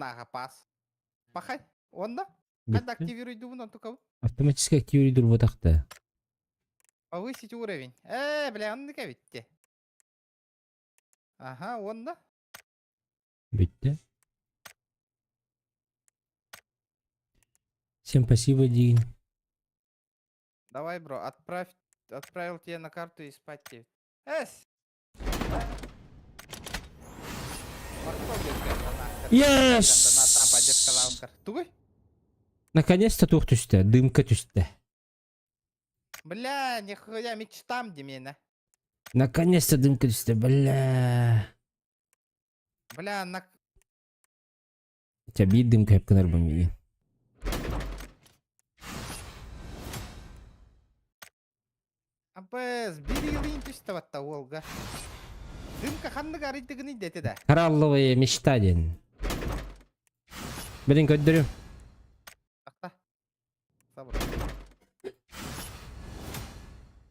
наха пас. Пахай. Онда? Битті. Когда активируй думан только Автоматически активируйдур ботақта. повысить уровень. Бля, он не кавитте. Ага, онда. Битті. Всем спасибо, Дин. Давай, бро, отправил тебе на карту и спать тебе. Yes! Тугой? Наконец-то тух түсті, дымка түсті. Бля, нихуя мечтам демена. Наконец-то дымка түсті, бля. Бля, на... Тебя бейт дымка hep кынар бомбейін. Абыз, берилин түсті ватта олга. Дымка ханны гарыйтыгын деті да. Коралловая мечта ден. Білін көддірім. Акта. Сабыр.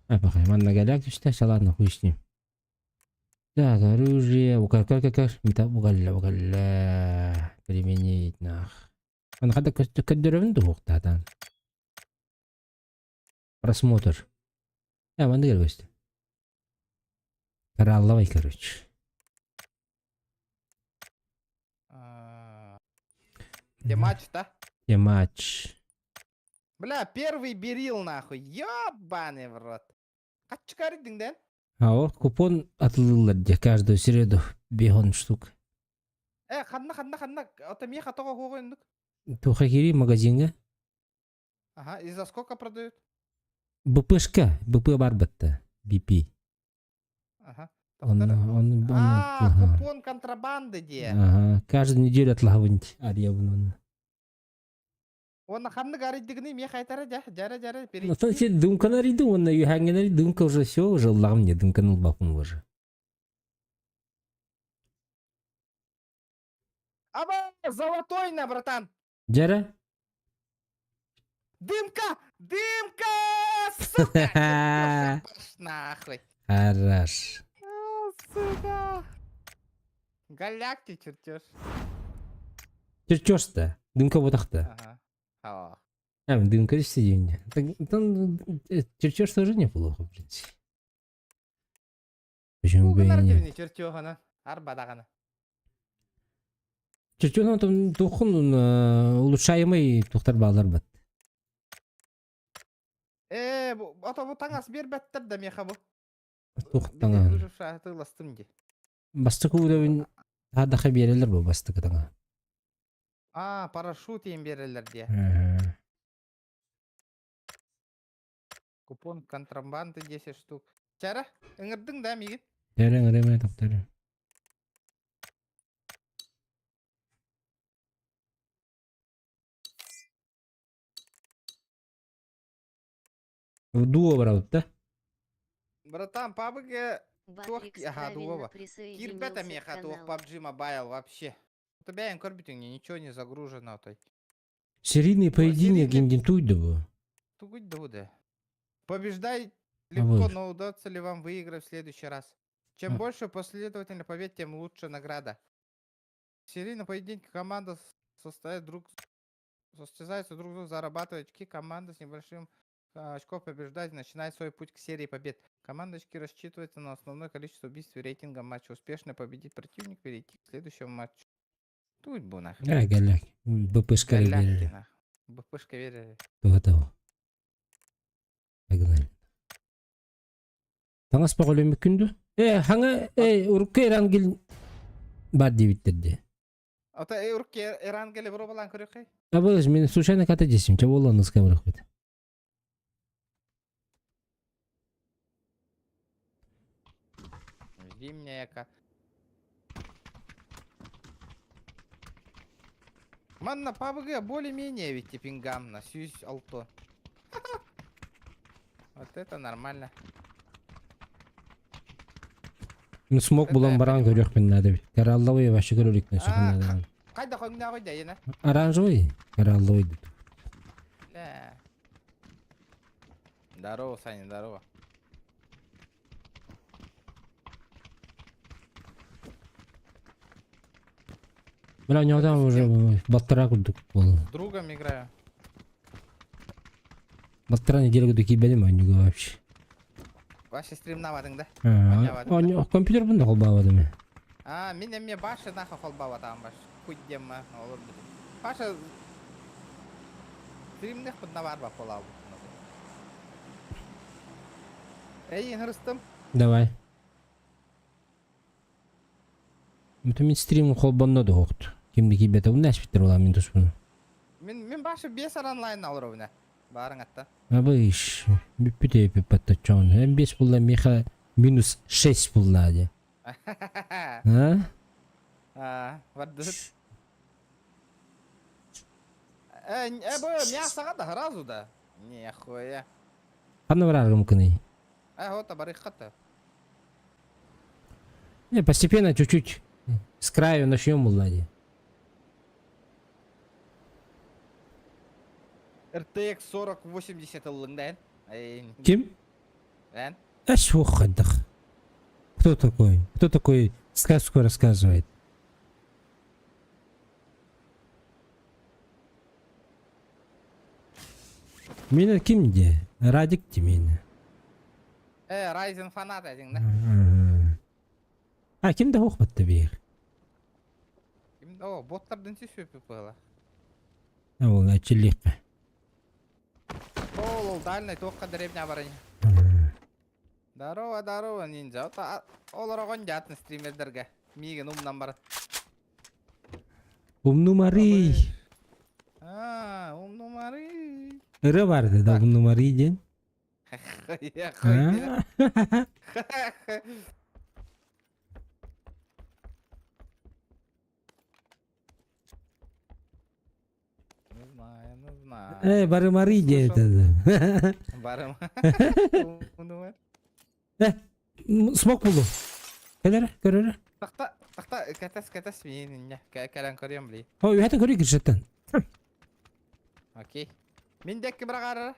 Апақай, манна галяк түсті, ладно, хуй с ним. Так, оружие, металл, угалля. Применить, нах. Ана қада көддірімін дұғықтадан. Просмотр. Манда кел көсті. Коралловый, короче. Где матч, да? Где матч? Бля, первый берил нахуй. Ёбаный в рот. Качкаридың ден? О, купон атылылар де каждую среду 5 штук. Ханна. Это мне хатога қойындық. Туха кири магазинге. Ага, и за сколько продают? БПшка, БП бар бітті. BP. Ага. Он купон контрабанды де. Ага, каждую неделю отлавынить. Арьявын. Оны ханны гариддігіне ме қайтары жара Ну, то сен дымкан ариды, он юханген ариды, дымка уже все, уже лағым не дымкан ұлбақын уже. Аба, золотой на, братан. Жара? Дымка! Сука! Нахуй. Хорош. Сука. Галякти чертеж. Чертеж-то, дымка ботақта. Ага. Ау. Дымка решься деймін. Чертеж тоже неплохо, в принципе. Почему бы и нет? Чертежана. Арбадағана. Чертеж, там тухын улучшаемый тухтар бағалар бат. Ото таңас бер бәттір да меха бұл. Тухтаңа. Бастықы өдеуін тағдақа берелер бұл бастықы таңа. Парашют ем берелер де. Купон контрабанды 10 штук. Чара, ыңырдың да мегін? Тәрі, тоқтары. Дуо брат, да? Братан, пабыге... Ага, дуова. Кирбета меха, тух PUBG Mobile вообще. У тебя им корбитинге ничего не загружено. Серийный поединок гендентуйда был. Тугуть да. Побеждай легко, но удастся ли вам выиграть в следующий раз? Чем больше последовательно побед, тем лучше награда. В серийном поединке команда состязается друг с другом, зарабатывает очки. Команда с небольшим очков побеждать начинает свой путь к серии побед. Команда очки рассчитывается на основное количество убийств и рейтинга матча. Успешно победить противник, перейти к следующему матчу. Тут бы нахуй. Галяк. БПшка верили. БПшка верили. Готово. Погнали. Таңас бағылы күнді? Хаңа ұрыққа Эрангел бар дебиттерде. Ата ұрыққа Эрангелі бұры балан көрек қай? Абыз, мен случайно ката десем, ча болғаныңыз көмірек беді. Зимняя яка. Манна PUBG более-менее ведь пингам на сюсь алто. Вот это нормально. Ну, смог булан баран көрек мен надо. Коралловый ваши көрек на сухан надо. Қайда қойыңда қойда ена? Оранжевый? Коралловый. Да. Здорово, Саня, здорово. Бля, у него там уже баттара курдук был. С другом играю. Баттара неделю курдук кибедим ойнуга вообще. Ваши стримнавадың да? Ойнавадың да? Он компьютер бunda колбабады ме. Мен эме башы наха холбап атам баш. Куддем ма, olur бит. Башы стримнех бunda бар ба колабы. Эй, Рустам. Давай. Bütün min stream'in kolbanına da hoqtu. Kimdi kibete bu näş bitir ola min tuspunu. Мен башы 5 онлайн алыр өне. Барың атта. Абы иш. Бүппүтө епіп паттачон. Hem 5 bulla miha minus 6 bulla de. Ha? Вардыт. Бо мясаға да разу да. Нехуя. Қаны бар аргым кыны. Вот барыхата. Не, постепенно чуть-чуть с краю начнем bulla de. RTX 4080 ылыңдайын. Ким? Лән? Аш уходах. Кто такой? Кто такой сказку рассказывает? Мені ким де? Радик де мені. Ryzen фанат әдің да? Ким де оқпатты бейір? О, боттардан сүй сөпіп бұла. Ол әчілік. Ол дальный тоққа деревня барайын. Дарова, дарова, нинджа. Олар оған жатын стримердерге. Миген умнан барат. Умнумари. Умнумари. Ірі барды да умнумари ден. Не знаю. Барымари ден. Барым. Умнумари. Смок булду. Көрері. Тақта, кәтәс менің не. Кәлән көрем білей. Ой, әтін көрі кіршеттен. Окей. Мен дәккі бірақ арары.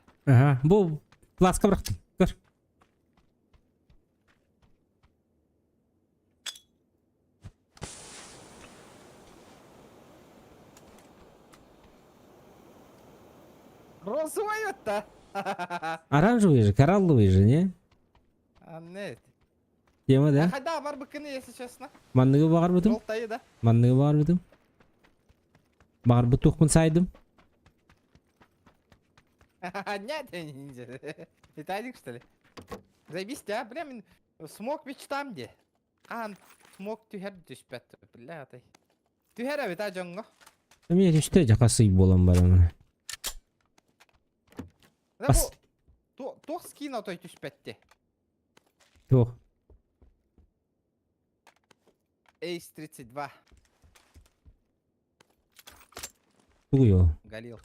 Бұл пласка бірақтым. Көр. Розовый өтті. Оранжевый же, коралловый же, не? Не. Тема, да? Қайда бар бүкіні, если честно. Манныгы бағар бұдым? Жолтайы да. Манныгы бағар бұдым? Бағар бұд тоқпын сайдым? Нет, ниндзя. Виталик, что ли? Заебись, да? Бля, мен смог мечтам де. Смог түйер түспәт. Бля, атай. Түйер әбет, жоңға. Мен үшті жақасы болам бар оны. Бас. Тоқ скин отой түспәтте. Тоқ. Ace 32. Тугу йо. Галил.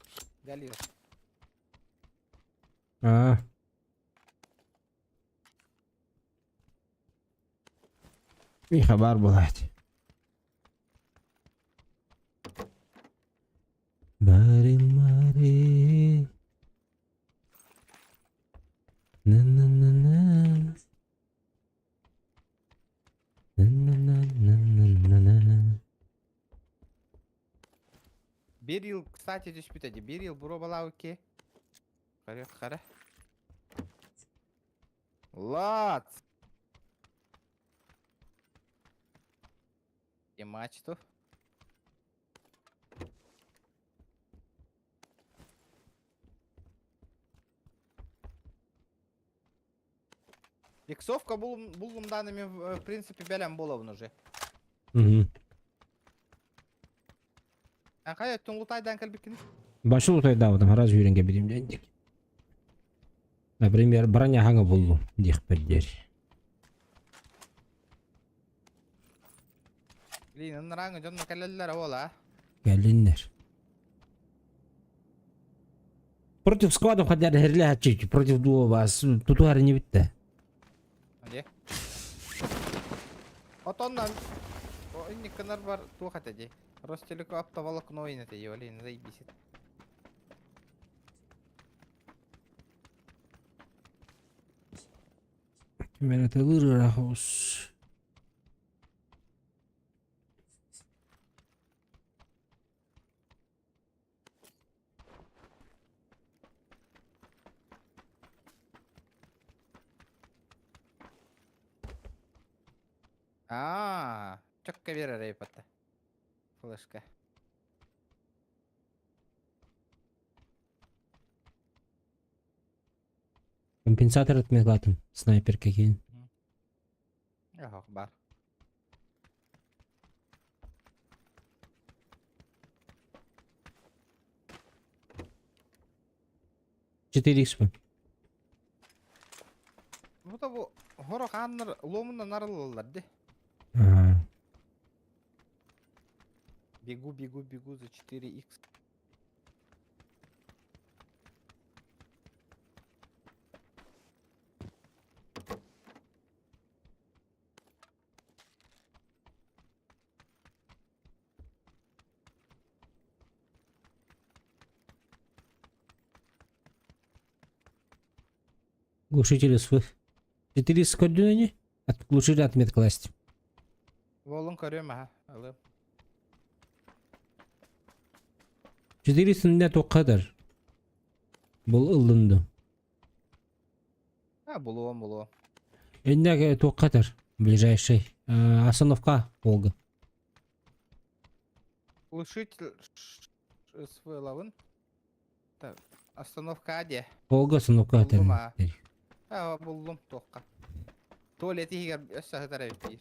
Ми хабар болады. Барин-мари. На-на-на-на. На-на-на-на-на-на. Берил, кстати, түспәтеді. Берил, бұро бала өке. Қара. Лац! И мачту. Иксовка булгум данными в принципе бәлем болауын уже. Қай өттің лутайдан кәлбекін? Başı utayda adam раз үйренге берем дендик. Например, броня хаңа болду, дейік бердер. Блин, раңы жонна кәлелер ола. Geldiler. Против складов хотят херлячить, против дуо вас тутуары не битті. Где? Отоннан. Inni кынар бар туха теди. Ростелеко оптоволокно ойнаты, блин, заебись. Мен это вырахус. Чокка берер ейпатта. Флешка. Компенсатор отметлатым. Снайперка кейін. Ага, бар. Четыре икс па. Bu horo kanlar lomundan narılırlar de. Ага. Бегу за 4х. Глушитель свой. 4 икс көрдүн не? Глушитель отмет класть. Волын көрем ha. Алып. 4 иксinde тоққадар. Бұл ылынды. Булуом. Эндегі тоққадар. Ближайший. Остановка. Волга. Глушитель свой лавын. Так, остановка де. Волга остановка. Buldum ha. Buldum toqqa. Tuvaleti higer össä tarayıp bir.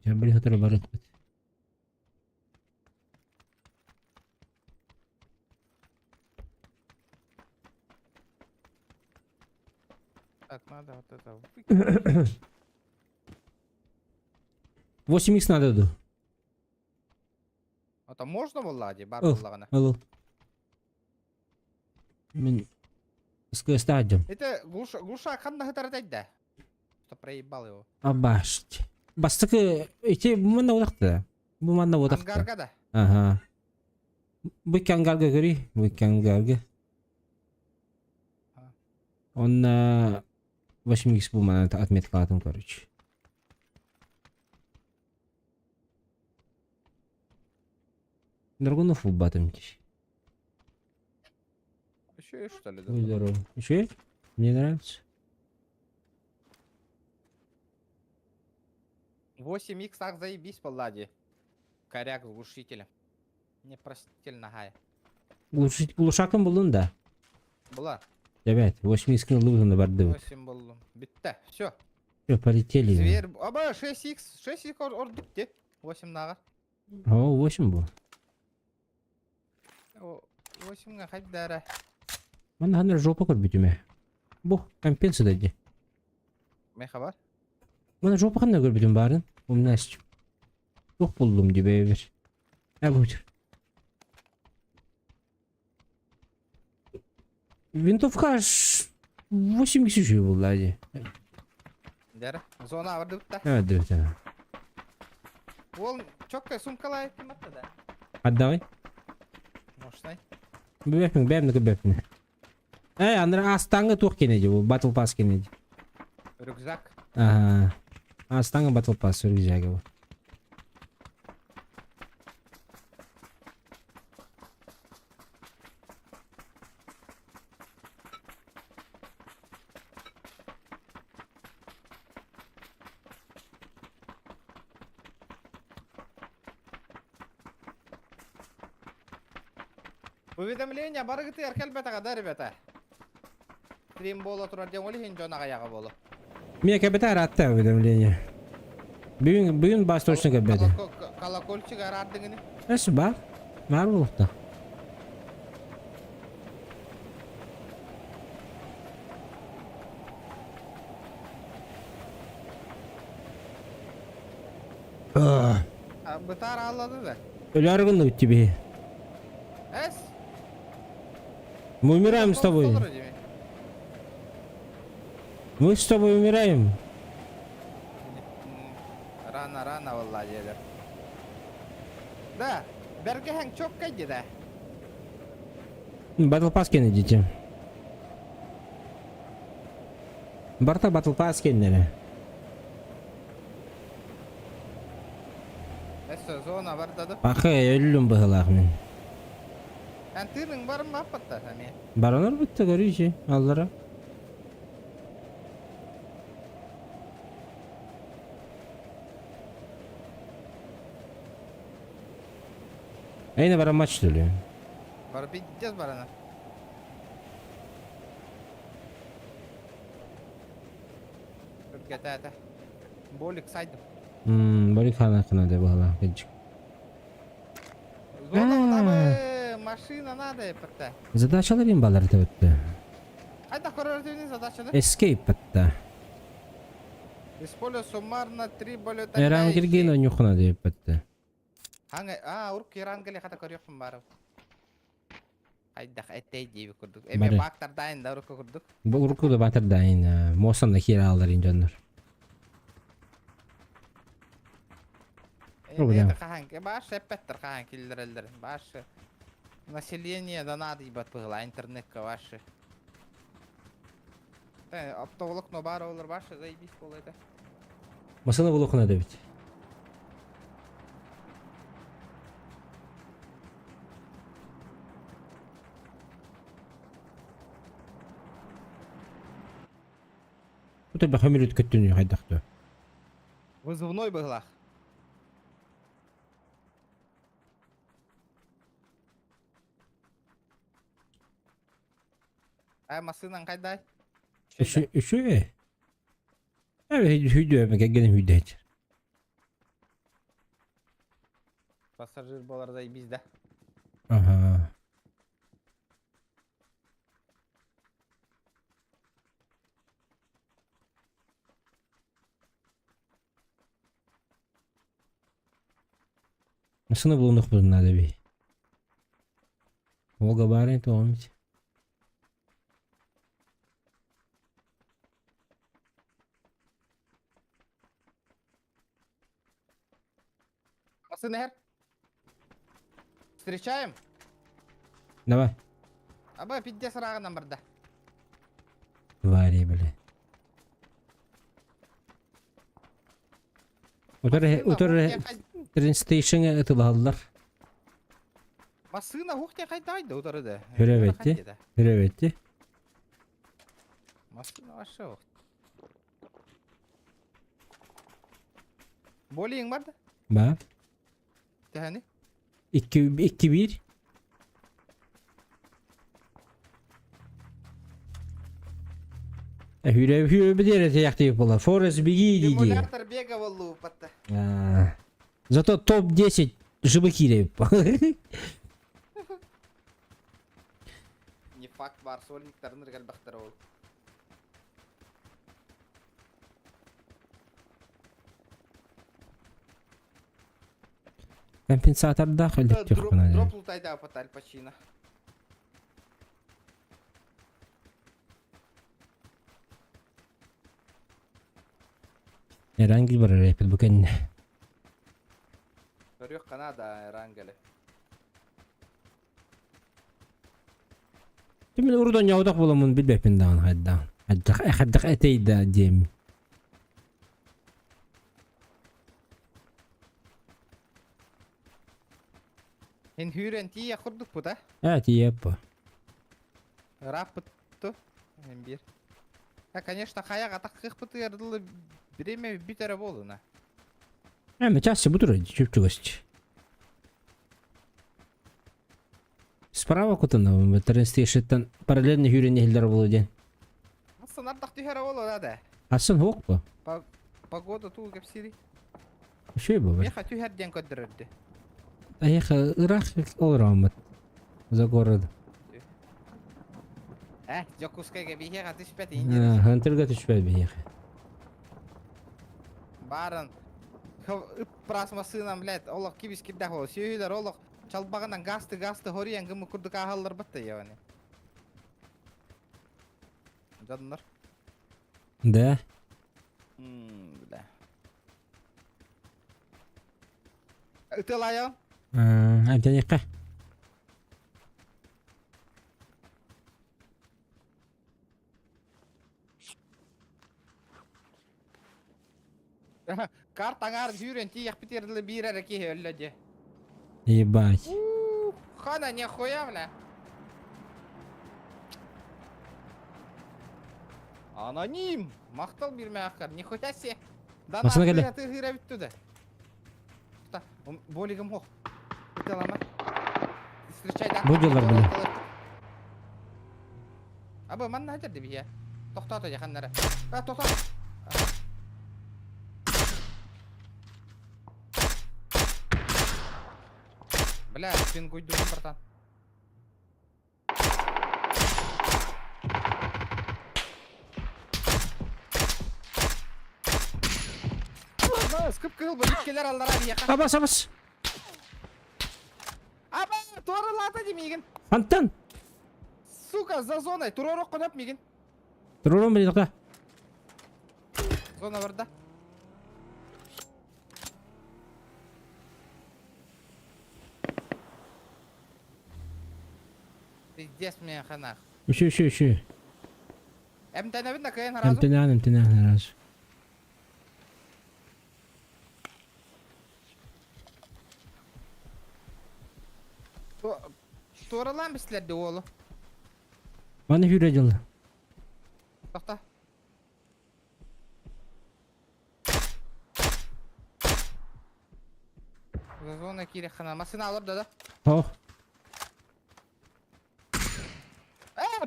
Я блин хотел барать. Так, надо вот это выкинуть. 8 икс надо ду. Это можно влади? Бар Ыл, влагана. ыл. Мен СКС-та отдем. Это глуша канда хатаратайд да. Что проебал его. Абашт. Бастыкы эти буманда одакта. Буманда одакта. Ангарга да. Ага. Бу кангарга көри, бу кангарга. Он 8 икс буманда отметка атым, короче. Драгунов батомтесь. Еще и что ли? Будь здоров. Еще? Мне нравится. 8х так заебись влади. Коряк с глушителем. Непростительно гая. Глушаком болдун да. Была. Ребят, 8 икс лыбызында барды. 8 был. Битте. Все. Все, полетели. Зверь. Аба 6х. 6х ордук де. 8 нага. О, 8 был. 8га хайдара. Мана ханыр жопа көрбүтүмө. Бу компенса деди. Меха бар? Мана жопа кандай көрбүтүм барын? Умнаш. Жок болдум дебе бир. Абутер. Винтовка 8 киши жүй булды. Дара. Зона варды бутта. Evet, evet. Ол чокка сумкалай киматта да. Отдавай. Мощный. Бепин, бепин. Андра астаңга тук кенеди, бу Battle Pass кенеди. Рюкзак. Ага. Астаңга Battle Pass рюкзагы бу. Уведомление барыгыты эркелбета када, ребята. Стрим боло турар дем оли хин жона гаяга боло. Мне капитан атта уведомление. Бүгүн бас точно капитан. Колокольчик арардыңыны. Эс бар. Бар болупта. Бытар алады да. Ölärgin bitti bir. Эс. Мы умираем с тобой. Мы с тобой умираем. Рано, валла дедер. Да, бергехен çok кайди да. Battle Pass кенеди. Барта Battle Pass кеннере. Эс зона бардады. Ахы өлүм быгылак мен. Антының бар ма апатта сәме? Баранар бітті көрейші, аллара. Әйне бара матч төлі. Бар биддес барана. Үргеті әті. Болик сайдым. Бөлік хана деп ала. Зоном табы машина надо апатта. Задачалар ем балар да өтті. Қайда көрөрдіңіз задачаны? Escape бітті. Используй суммарно 3 бөлөтен. Эрам кирген ойнуқына деп бітті. Урк Ирангеле қата көріқпін бары. Қайдақ әттей дейбі көрдік. Бары. Эме бақтар дайында уркы көрдік. Бұл ұрқы да батыр дайын. Мосанда кері алдар инжандар. Проблема. Эме қағанке баш әппеттір қаған келдер әлдер. Баш население да надо ебат бұғыла интернетке башы. Оптоволокно бары олар башы заебись болайды. Масана бұл оқына да бит. Бұл бі қамер өт көттін қайдақты. Вызывной бұғылақ. Масынан қайдай? Үші бе? Әбі хүйді өбі кәгенім хүйді әйтір. Пассажир болар заебись да. Ага. Масана бұл ұнық бұдың надо бей. Олға барын тоғамыз. Масын әр? Встречаем? Давай. Аба пидде сырағынан бірді. Вари, бля. Утары тренстейшіңе ұтылы алылар. Масына хуқте қайдайды ұтарыды. Хүреветті. Масына ашы оқ. Болейің барды? Ба? Тәхәні? 2-1. Hüre bir yere teyakta yapıyorlar. Forrest Biggie dedi. Симулятор бега волу патта. Зато топ-10 живых хирев. Не факт бар, сольниктарын ыргал бақтар ол. Компенсатор да ходит тихо. Дроп лутайда патта Аль Пачино. Herhangi bir rapid bu kendine. Görüyor Kanada Rangeli. Şimdi oradan yavdak bulamun bilbepin dağın haydan. Haddak eteydi diyeyim. Hen hüren tiye kurduk bu da. Evet iyi yap bu. Рапытту. Bir. Конечно, хаяга так кыхпыты ярдылы время битере болуна. Ama çarşı budur. Çöpçü göç. Справа кутunda тренстейшеттен параллельно hüren ehiller buluyor. Асын ардак түйер болу да. Asın hok bu. Погода туу кепсири. Şey bu. Меха түйерден көддөрдү. Аяха Irak olur Ahmet. За город. Жокускайга бихега түшпөт Ha, инде. Hunter'ga düşmez bir yaka. Барын прасмасынан блядь, олох кибис кидда хол. Сүйүлөр олох чалбагынан гасты хориян кымы курдук ахаллар батты яаны. Жадындар. Да. Бля. Ытылайын. Әбден яққа. Картаңар жүрен тияқ бітерділі бір әрі кейі өлі де. Ебать. Хана не хуя, бля. Аноним. Мақтал берме аққар. Нихуя се. Басына келе. Ты гыра бит туда. Та, болигім хоқ. Өте алама. Встречай да. Бұл жолдар біле. Абы, ман нәдір деп я. Тоқтаты жақанлары. Тоқта. Бля, сен көйдігін бартан. Скып кырыл бұл үткелер алдара бияқа. Абас, абас. Аба, торылаты демейгін. Антан. Сука, за зоной. Туророк қонап мейгін. Тұрорын білдіға. Зона барда. Пиздец мен қанақ. Үші. Әмтәнәбін да кайын аразу. Әмтінән аразу. Торылан біслерді олы. Баны фюре жылы. Тоқта. За зона керек қана. Масына алыр да. Тауқ.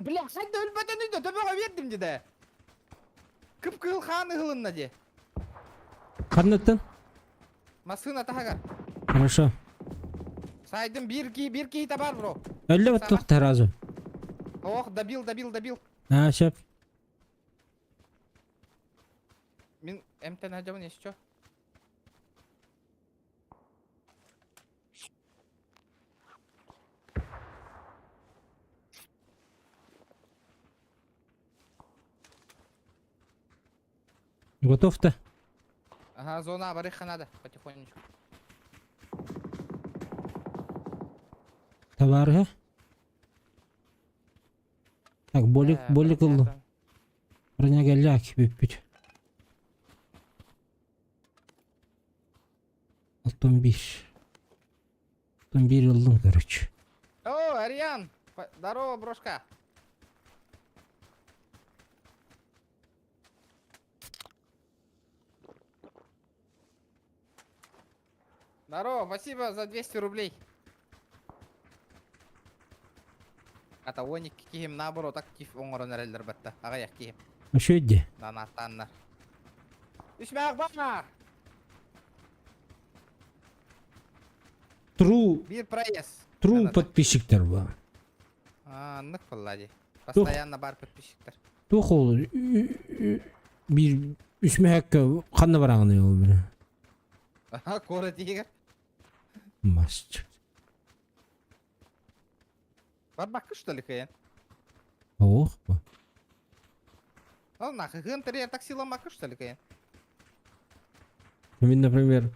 Бля, қайда өлбәден үйді. Төбеға бердім деді. Кіп-кыл қаны ғылынна де. Қандаттан? Масына тағар. Хорошо. Сайдың бір кейті бар, бро. Әлі баттық таразу. Ох, добил. Шап. Мен МТ найдем не что? Готов-то? Ага, зона барыха надо, потихонечку. Товары. Так, болик кылды. Броня гәлләк бит. 65. 61 yıldım короче. О, Ариан! Здорово, брошка. Здорово, спасибо за 200 рублей. Ата оник киім наоборот актив оңырын әрелдер бәтті. Ағаяқ киім. Şu ödü. Данаттаннар. Үшмәк бақма! Bir проезд. True подписчиктер bu. Нық бұллади. Постоянно бар подписчиктер. Тухол bir üsme hakkı kanı barağını yol biri. Ага, кора тигер. Мастер. Бар бақы, что ли, кайын? Ох bu. Ну, нахуй, Гентер я так сила мака, что ли, кайын? Мен, например,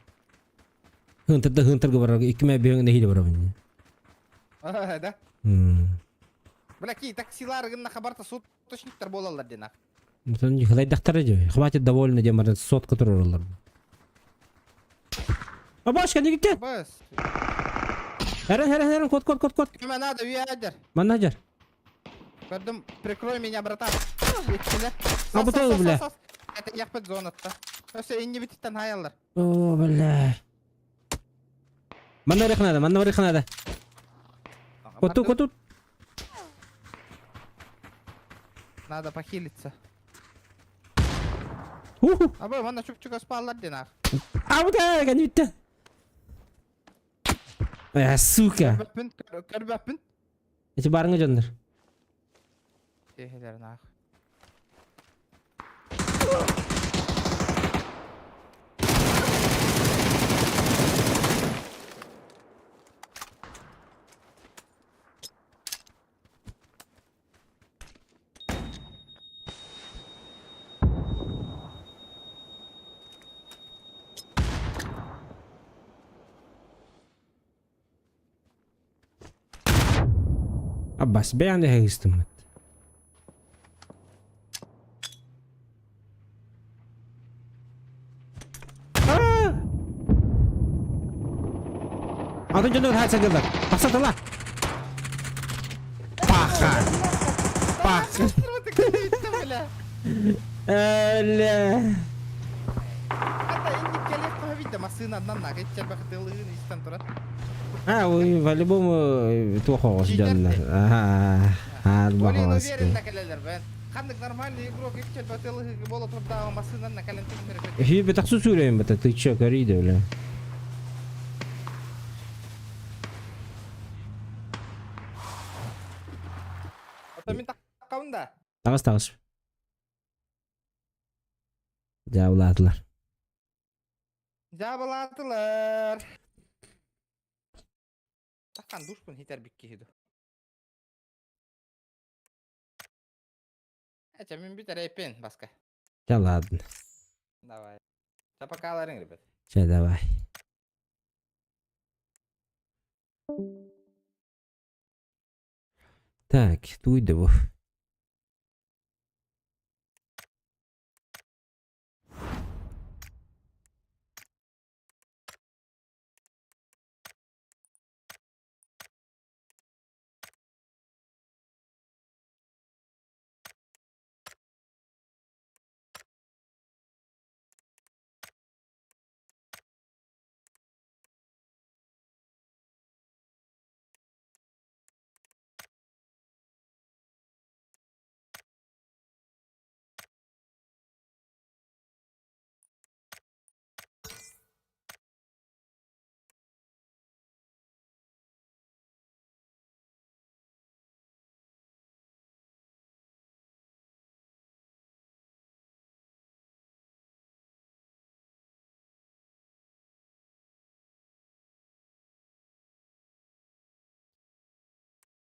Хынтырга барар, 2 мә бейіңде хейді барар бейіне. Да? Бля, кей, так силарыгын на хабарта суточниктер болалар денақ. Мұтын хылайдақтар еді. Хватит довольно демар сотқа тұрыр олар. Абашка, не кеткен? Бас. Әрін, код. Кеме надо, уядер. Маннажар. Көрдім, прикрой меня, братан. А бұталы, бля. Это яқпет зонатта. Все, инне бітіттен хаялар. О, бля. Манна вариха надо. Коту. Надо похилиться. Уху. Абы, мана чук-чука спаллар денақ. Абыда, гәні бітті. Сука. Көрбәппін. Эти барыңа жандар. Техелер нақ. Abbas, beğendi hegistim. Adın canı her sakızlar. Basat la. Paha. Öyle. Hatta indik gelip koy bir de masığından nak edeceğim bak dılığın üstten duran. Ha, по-любому плохого Жидерді. ждённо. Ага. Har Олин бахалас уверен ki. накалелер бен. Kandık normalde игрок edeceğim bak dılığı bol oturup daha masığından nakalen tek bir Фи, так сусуряем это, ты чё, корида, бля? Otomin takavun da. Тагыс, тагыс. Жабылатылар. Jabılatılar. Takan duşkun hiter bikki hidu. Min bir tane pen baska. Да ладно. Давай. Çapakaların rебят. Всё, давай. Так, туйдыву.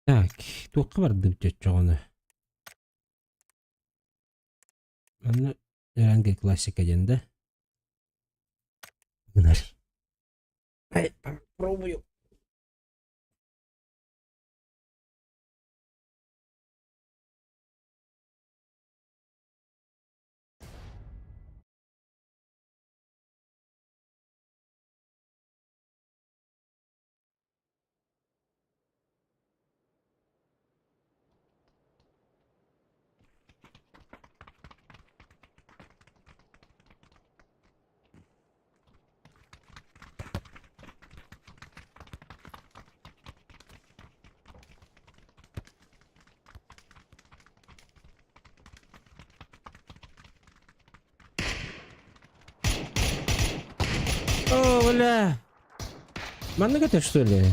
Так, туққа барды бітет Аны ранги классика денді. Гнали. Ай, попробую. О, бля. Манны это что ли?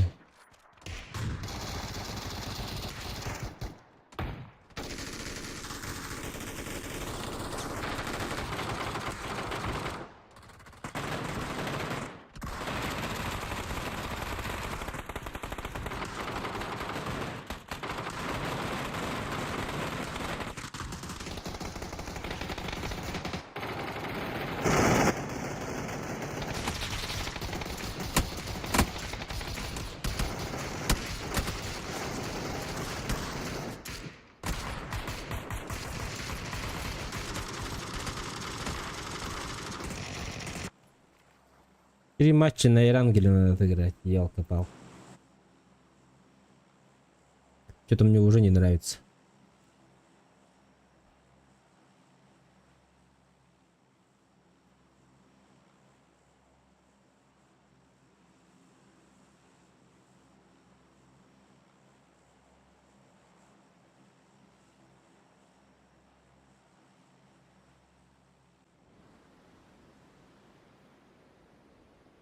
Три матча на Эрангеле надо отыграть, елка-пал. Что-то мне уже не нравится.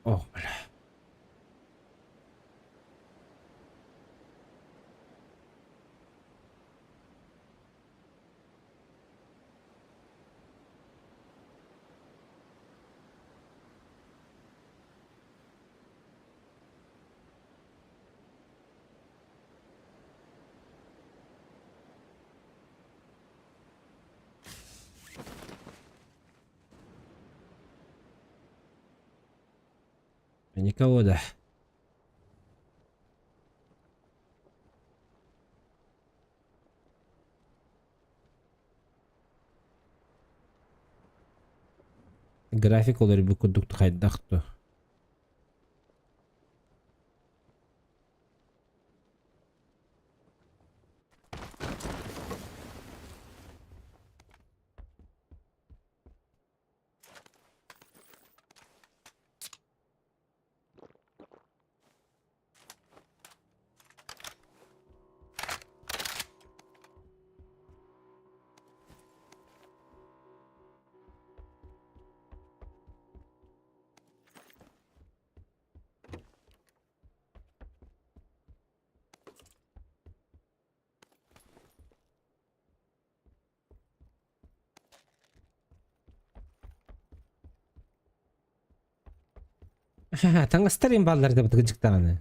Ох, бля. Никого, да. График олар bir kuduktu kaydaktı. Таңғастар ең балдар деп гыжыктаганы.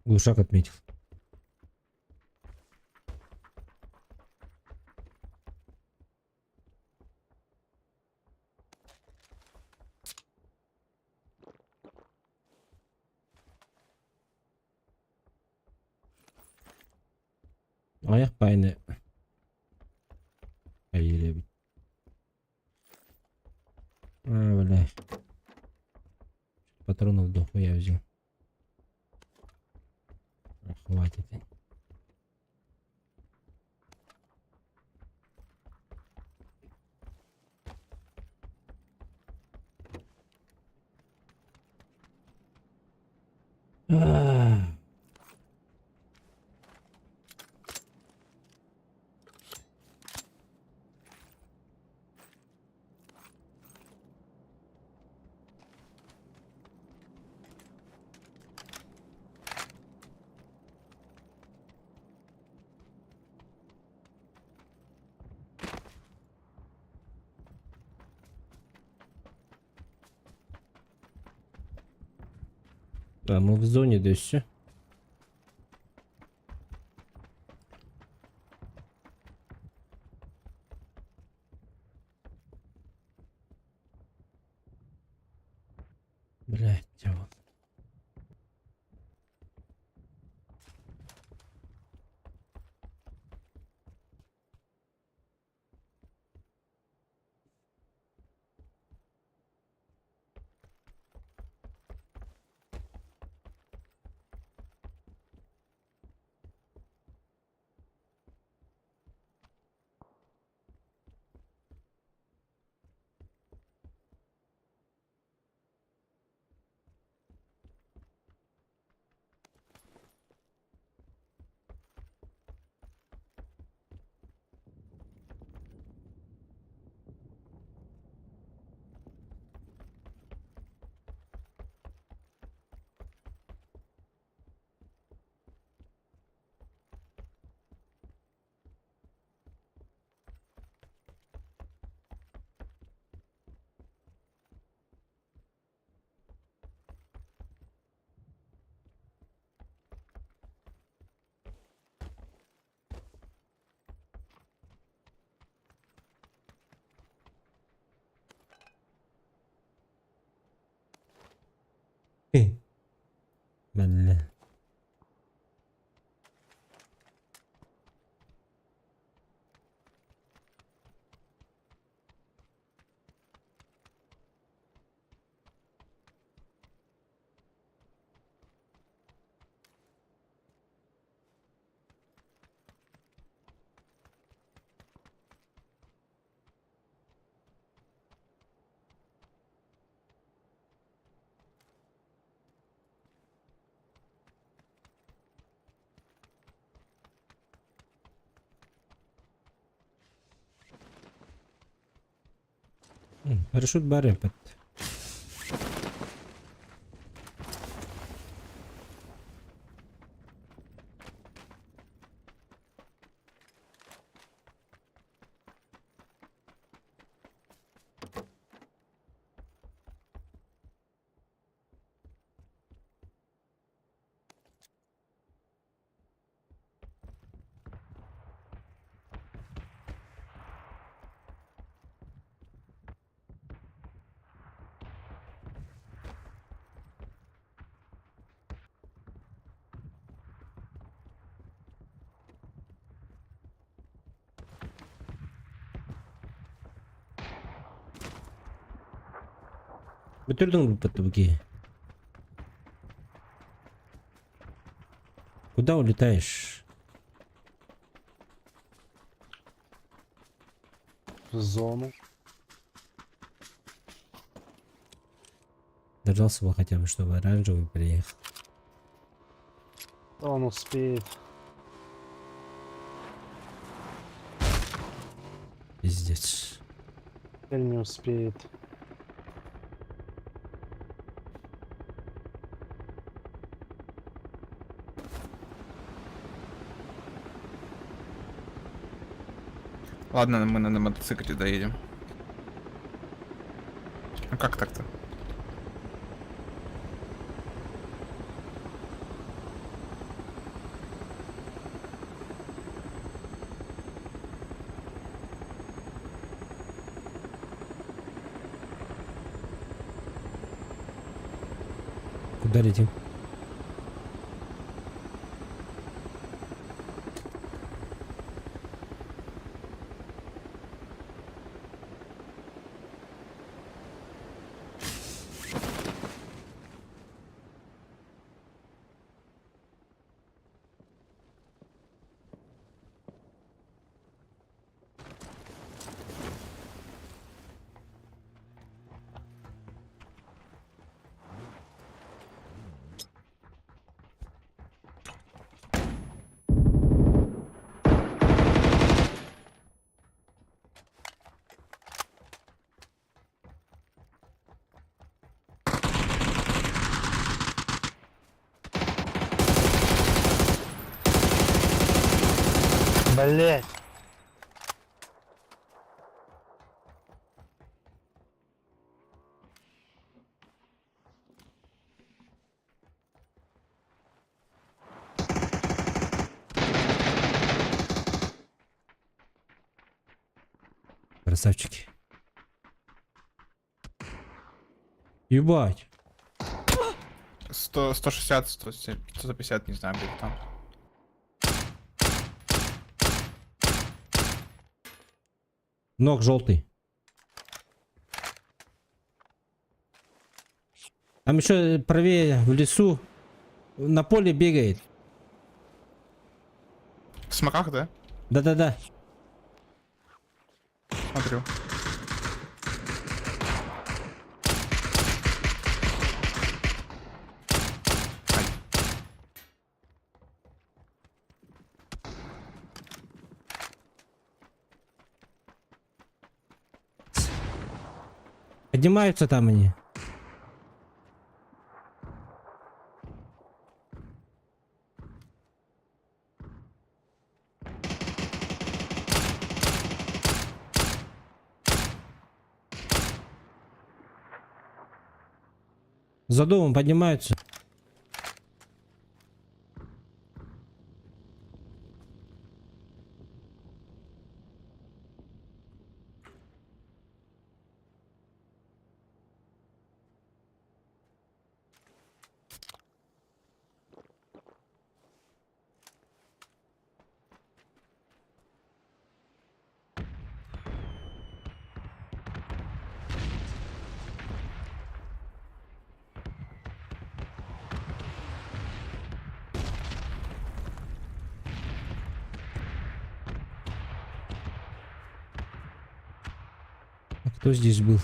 Глушак отметил. Аяқ байыны әйелі. Бля. Патронов дохуя взял. Хватит. Да, мы в зоне десь все. Блять, вот. Бля. Парашют бар yapıt. Бітірдің бұпытты бұке. Куда улетаешь? В зону. Дождался бы хотя бы, чтобы оранжевый приехал. Да он успеет. Пиздец. Теперь не успеет. Ладно, мы на мотоцикле доедем. А как так-то? Куда летим? Блять. Красавчики. Ебать. 160, 150, не знаю, будет там. Ног желтый. Там еще правее в лесу на поле бегает. В смоках, да? Да-да-да. Смотрю. Поднимаются там они. За домом поднимаются. А кто здесь был?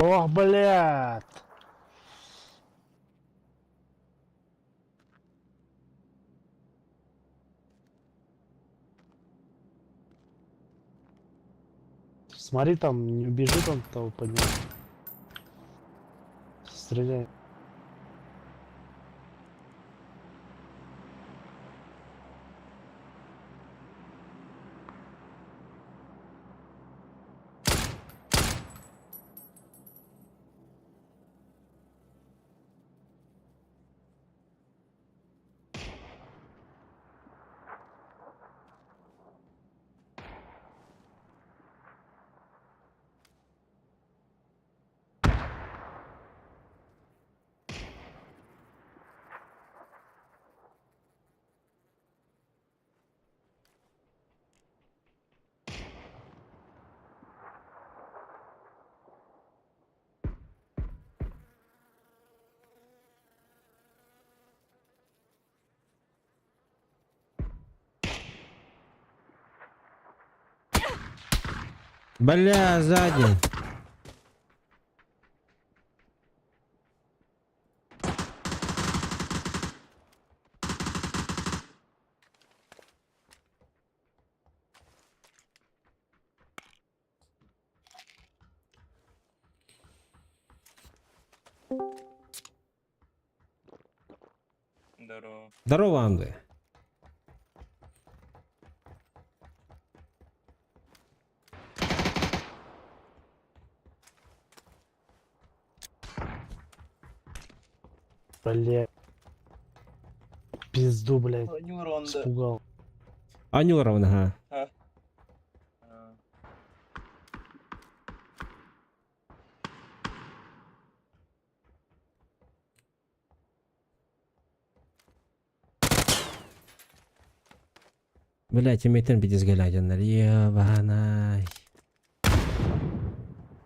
Ох, блядь. Смотри, там не убежит он того поднять. Стреляй. Бля, сзади. Здорово. Здорово, Анды. Блядь. Пизду, блядь. Нюронда. Испугал. Анюровна, ага. А. Бля, тиммейтен бидиз келайдындар. Ебанай.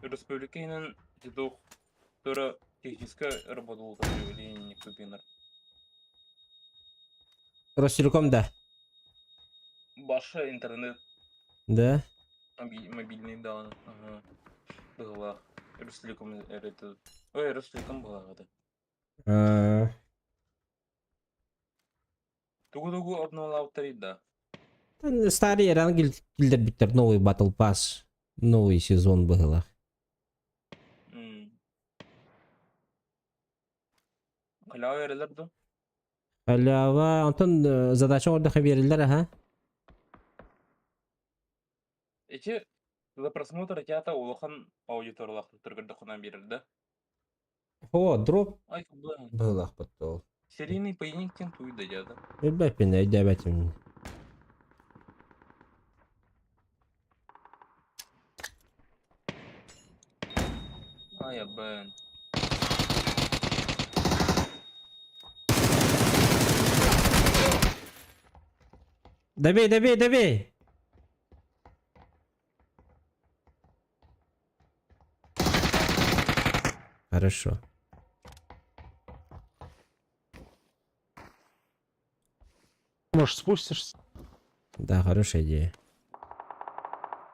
Республиканин дедух тора техническая работал там не купинер. Ростелеком, да. Баша интернет Да? мобильный да. Ага. Была. Ростелеком это. Ой, Ростелеком была это. А, Тугу-тугу обновлял да. Старый рангель килдер биттер новый Battle Pass. Новый сезон был. Калау ерелерді? Халява, Антон задача орда хаберлер, ага. Эти за просмотр театра улахан аудиторлақты түргірді құнан берілді. О, дроп Ай, блин. был потом. Серийный поединктен туйды деді. Ребятин, ребятин. Ай, блин. Добей, добей, добей. Хорошо. Может, спустишься? Да, хорошая идея.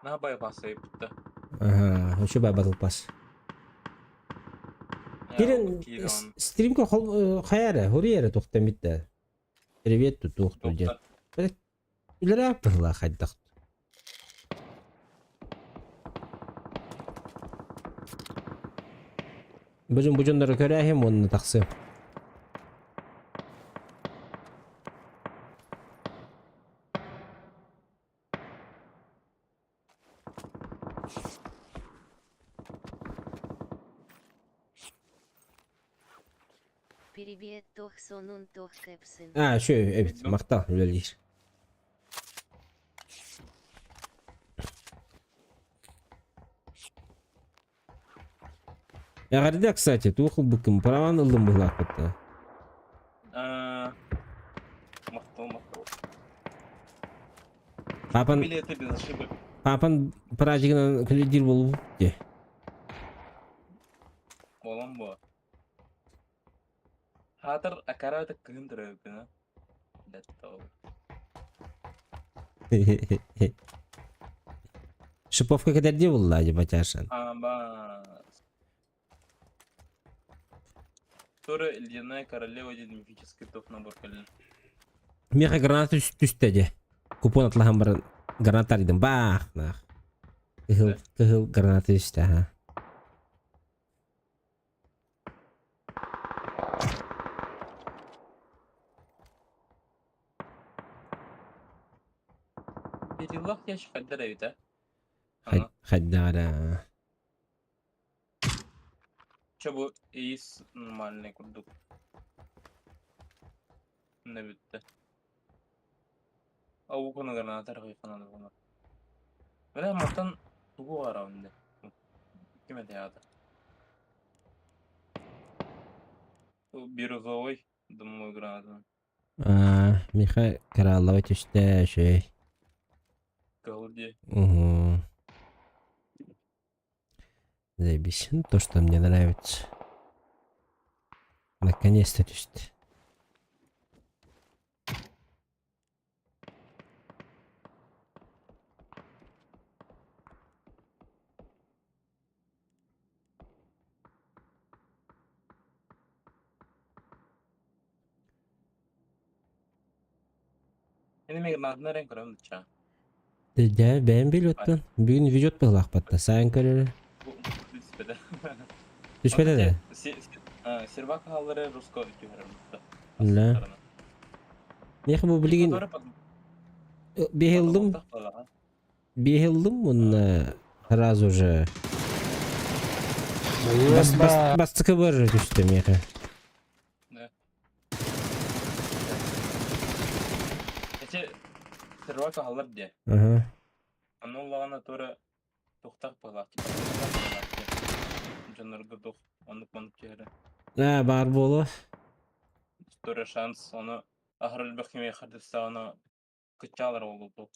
На байпасы епті. Ага, еще бай Battle Pass. Кирин, стримка хаяра, хурьера тухтам битта. Привет, тут тухту дед. Үлера пыгла хайдак. Бужундары көрәһем онны тақсы. Привет, тох сонун тох кепсин. Şu evet makta öyledir. Я говорю, кстати, тухл быкым, праван ылдым была хотя. Мақтал. Папан, Билеты без ошибок. папан праздигынан клидир болуп де. Болам ба. Хатыр акараты кыгын түрөбүнө. Даттау. Шиповка kadar diye vallahi acaba çarşan. Ама. Тора ледяная королева дед мифический топ набор калин. Меха граната түстеде. Купон атлахан бар гранатар идем. Бах, нах. Кыхыл граната түсте, ха. Перелах ящик отдара вита. Хаддара. Че bu эйс нормальный курдук. Не битте. Ау кона гранатар кайкана да. Бля мартан тугу араунде. Кеме театр. Бирюзовый дымовой гранату. Меха караллава түсте, шей. Голде. Угу. Заебись. Ну, то, что мне нравится. Наконец-то түсте. Эне мен гранатына рен көрөм ча. Да, бәйін бел өттін. Бүгін видеот бұғылақ батта. Сайын көрері. Bu düspede. Түспеді де? Сервак халлары русского тюрем. Ла. Меха бұл білген бейхілдім мұнна сразу же бастықы бар түсті меха. Эти сервак халлар де. Ага. Анын лагана тора тоқтақ балақ. Жанырғы тоқ. Оны конып жері. Бар болу. Тора шанс. Оны ахырыл бәкеме қадырса оны күтчалар олды.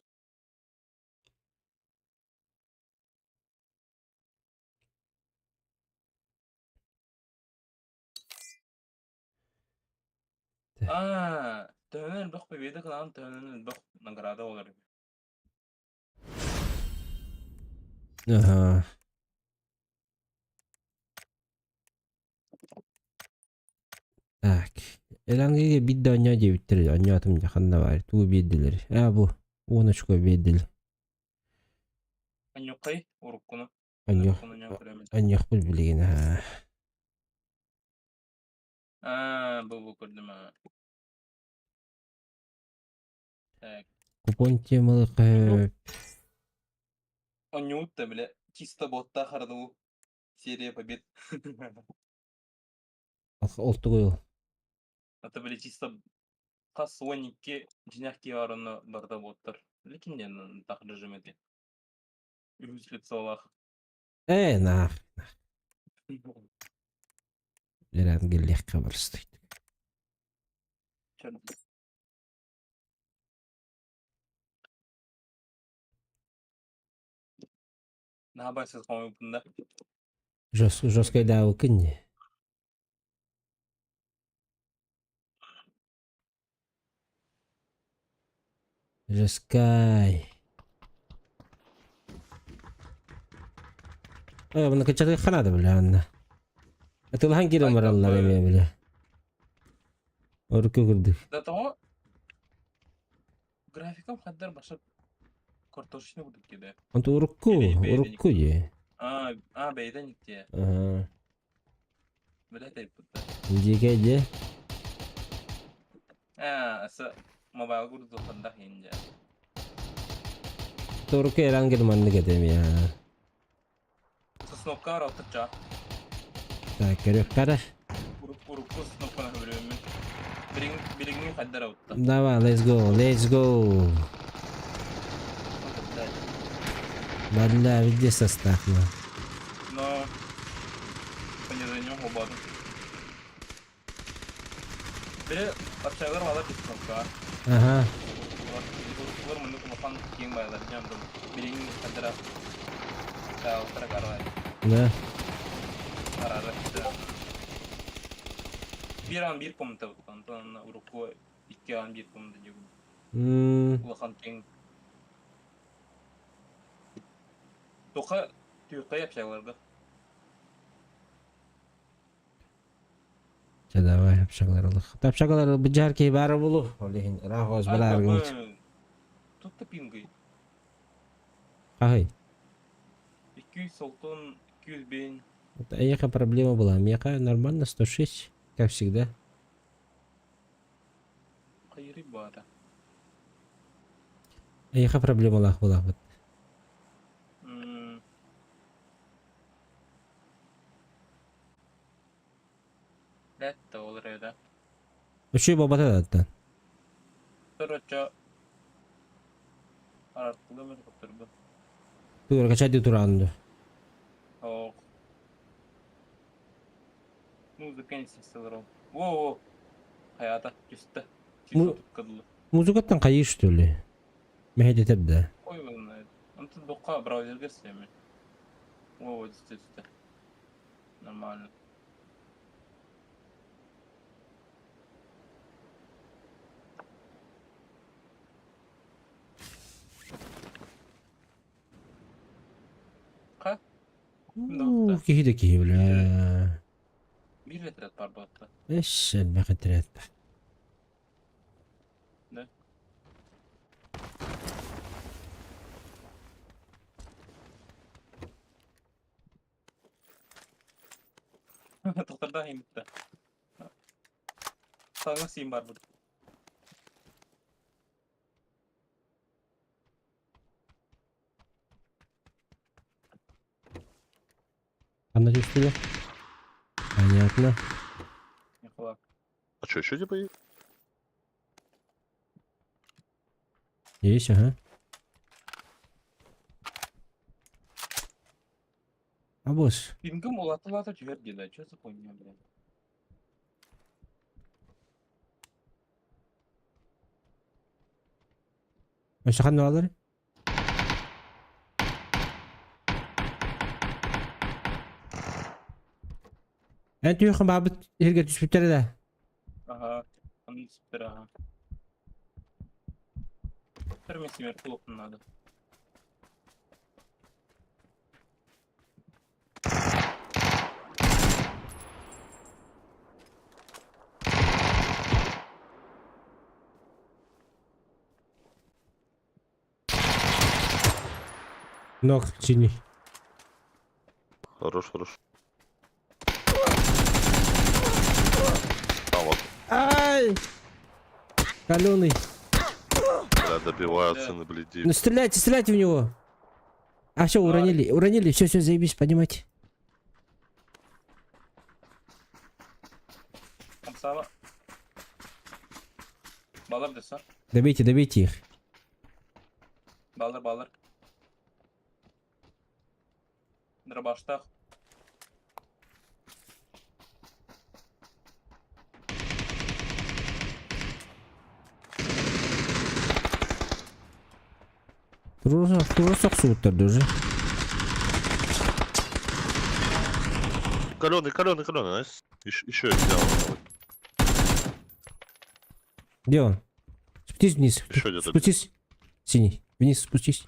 Төнен бақ бебеді қылан төнен бақ награда олар. Ага. Так. Элангеге бидді аня дебіттір. Аня атым жақанда бар. Туы бедділер. Бұ. 10 очко бедділ. Анюқай уруккуну. Аньяқ бұл білеген. Бұл көрдім. Так. Купон темалы қөп. Анюта, бля. Чисто ботта қарды серия побед. Олты қойыл. Это, бля, чисто қас 12 жинақки арыны барда боттар. Лекінден тақ режимеде. Үгізлет солақ. Нах. Леран геллех қабырстайды. Набайсыз қомы бұнда. Жоскайда өкінне. Жоскай. Бұны кәчәді қанады біле, Анна. Атылған керім бар Аллар әме біле. Орықы күрдік. Да того графикам қаддар башы картошечный будут кеде. Анты орықы е. Бейден икте. Біле тайп бұтты. Декай де. Асы мобайл күрді қандақ енде. Орықы әран керманды кетем я. Снопка var attıkça. Так, көрек қара. Urukku snopkana hübrüğümün. Birinin kadar avutta. Давай, let's go. Бадля, везде состав, ну. Но понижением обаду. Biri aşağılar var bir snopka. Ага. Urukkular mındı kulafan kiyin baylar. Canım. Birinin kadar avutta. Ultra karar. Да. Kararı işte. Bir an bir komuta avuttan. Sonra Urukku 2 an bir komuta diyor. Kulafan kiyin. Toka tüyükte yapacaklardı. давай апшагаларлык. Апшагалар бу жаркей бары болу. Олехин рахоз баларгын. Тут та пингай. Кагай. 200 солтон, 200 бен. Вот Аяха проблема была. Мияка нормально 106, как всегда. Хайры бара. Аяха проблема лах была. Вот. Это олар да. Еще бабата да. Короче, арткылы мен кыптырбы. Тур качады туранды. Ох. Музыка не сестелром. Во. Hayata üstte. Mu- Кыдлы. Музыкаттан кайыш что ли? Мехеде тебда. Ой, он знает. Он тут бока браузерге семи. Во, üstte. Нормально. Ха? Да. Кихи да кихи бля. Bir retret var bu hatta. Эш, бахатрет. Tohtarda hem bitti. Sana sim var burada. Она чувствует? Понятно. Нихуя. А что, еще типа есть? Есть, ага. А босс, Пингім олатылатып жіберді да. Что за хуйня, блин? Өшіқан алар? Ән түйіқін бабыт елге түспіттері да. Ага. Он супер, ага. Теперь мне семер хлопнуть надо. Ног синий. Хорош, хорош. А вот, Ай! Каленый. бля, добиваются на бледи. Ну стреляйте, стреляйте в него. А все, уронили, все, заебись, поднимайте. Амсала. Балар дesa. Добейте их. Балар. Дробаштах. Тура соқсуыттарды уже. Каленый, найс. Еще взял. Где он? Спустись вниз. Еще где-то. Спустись. Синий. Вниз спустись.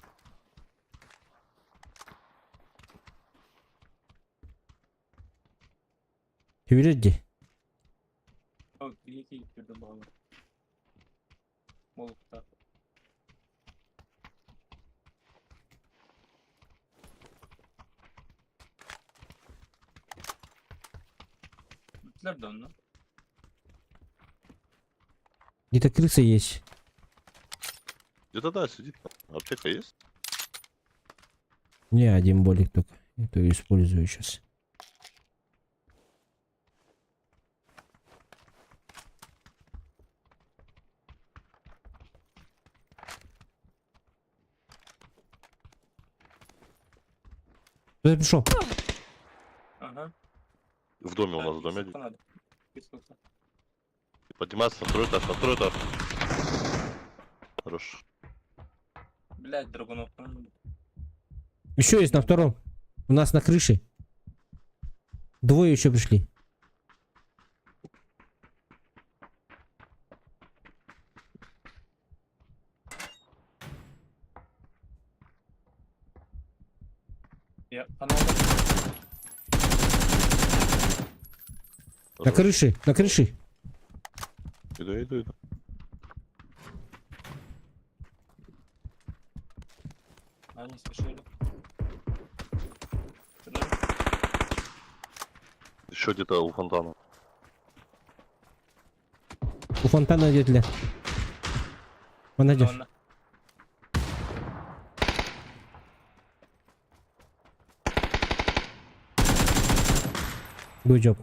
Юридди. О, який тебе балар. Молотта. Nereden lan? Где-то крыса есть. Где-то да, сидит. Аптека есть? Не, один болик только. Это использую сейчас. Кто пришел? Ага. В доме у Так, нас в доме. сколько надо? Сколько? Поднимается на второй этаж. Хорош. Блять, драгунов. Еще есть на втором. У нас на крыше. Двое еще пришли. Я канал. На крыше, на крыше. Иду. Они спешили. Еще где-то у фонтана. У фонтана идет ли? Он идет. Ладно. Good job.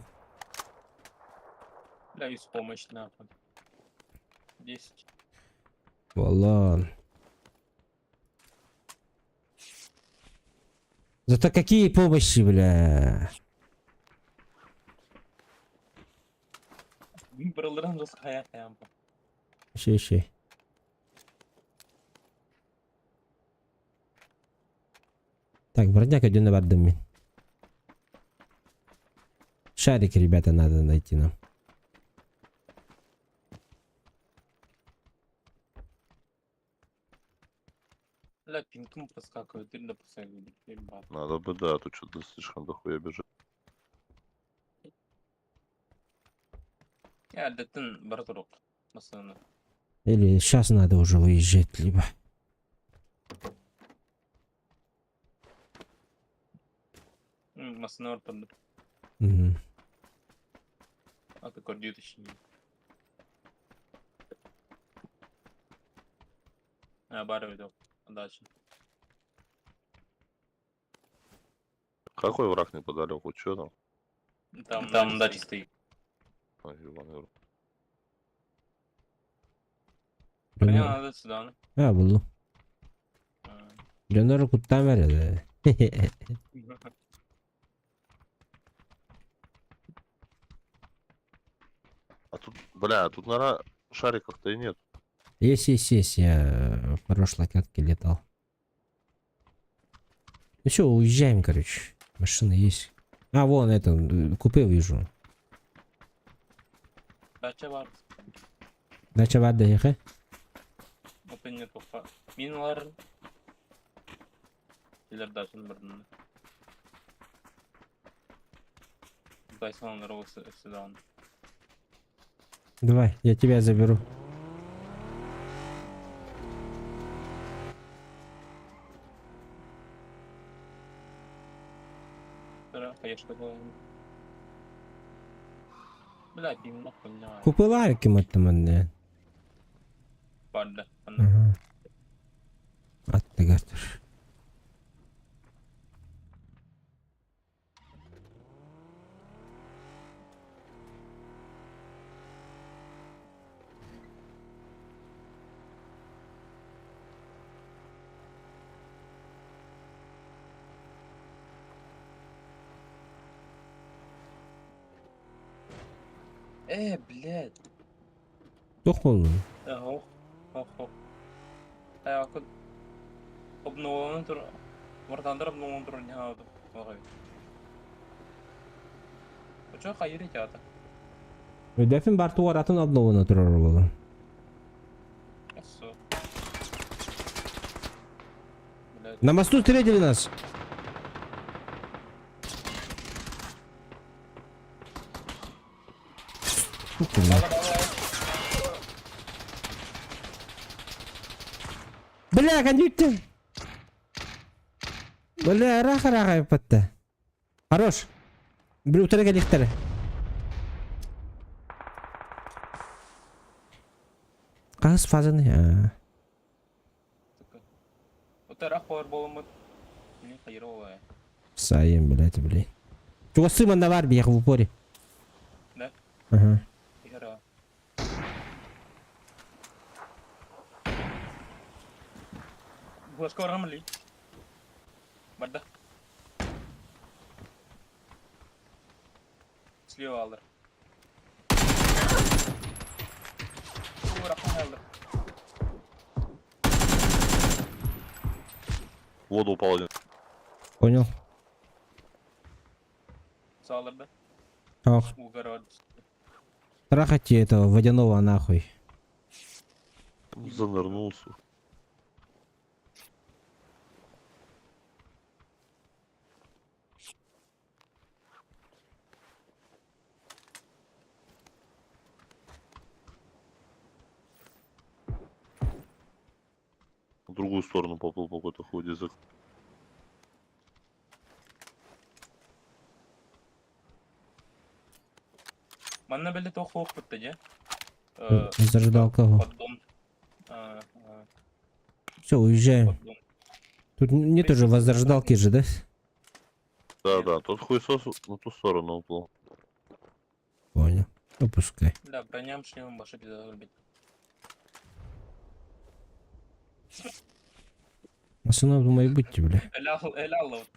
Даюсь помощь нахуй. 10. Валан. Зато какие помощи, бля. Buraların nasıl hayat yapma. Ще. Так, бродяг идем на бардами. Шарик, ребята, надо найти нам. Ля, пинком проскакивает, или допускай. Надо бы, да, тут что-то слишком дохуя бежит. Я детен бартурок. Масана. Или сейчас надо уже выезжать, либо. Масана ортада. Мгм. А ты кордию точнее. Бары видел. Удачи. Какой враг неподалеку? Что там? Там дача стоит. Ой, ебаный рот. Мне надо сюда. А, буду. Жанар куттан береді. А тут, бля, тут, наверное, шариков-то и нет. Есть. Я в прошлой катке летал. Ну все, уезжаем, короче. Машина есть. А, вон это, купе вижу. Дача var. Дача var da Open net topa. Minlar. Iler dacının birinde. Дайсонлар осы сюда. Давай, я тебя заберу. Конечно, бля, пин нахуй не знаю. Купила яким мене. Падда. Ага. Attı. Блядь. Yok mu oğlum? Ох. Я вот обновлен тур. Вартандыр обновлен тур не хавду. Ой. Bu çok hayır hikayeti. Defin Bartu var atın abla oturur oğlum. Su. Блядь. На мосту встретили нас. Бля, кондюктин. Бля, раха yapıttı. Хорош. Bir utara gelikleri. Kız fazla ya. Вот это рахвар болмыт. Не хайровая. Sayın блядь. Чего сымана var bir yak в упоре. Да? Ага. Игра. Гуашко рамли. Бадда. Слева алыр. Рахвар алыр. В воду упал один. Понял. Салырда. Ох. Угород. Трахайте этого водяного нахуй. Занырнулся. другую сторону поплыл по какой-то хуй язык. Манна беле то хоп бітті, же? Зажидалка его. Поддон. Все, уезжаем. Поддон. Тут нет уже возрождалки же, да? Да, тот хуесос на ту сторону уплыл. Понял. Ну, пускай. Да, броням шлемом башы без огребить. Основном, думаю, будьте, бля. Элял, вот.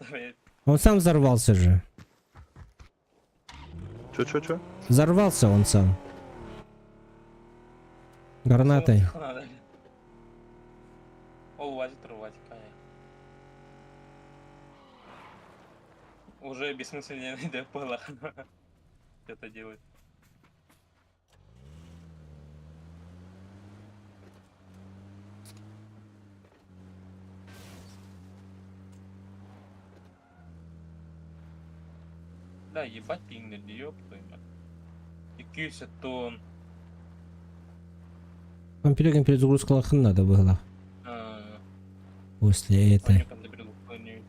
Он сам взорвался же. Чё? Взорвался он сам. Гранатой. О, вазит рвать, кая. Уже бессмысленно не было. Это делает. Да, ебать пингнет, ёб твою мать. И кюся то... Вам перезагрузка лохын надо было. После этой. Там доберу хуйню.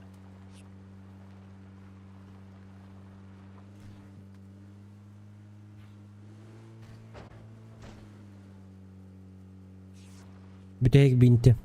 Битек бинти.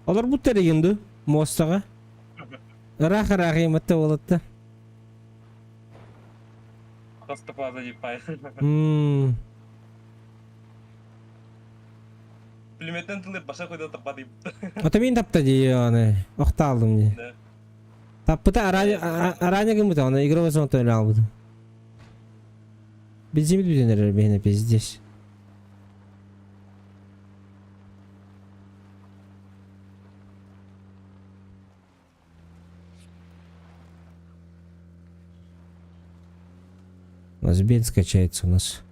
Олар бұттар егенді мостаға. Рақ емітті болатты. Просто позади пай. Пулеметтен тылып баша қойда таппады. Ата мен тапты дей, аны. Оқта алдым дей. Да. Таппыта араня кім бұта, аны игровый зон төлі албыды. Беземет бүтенер бейіне пиздеш. У нас бенз скачается у нас.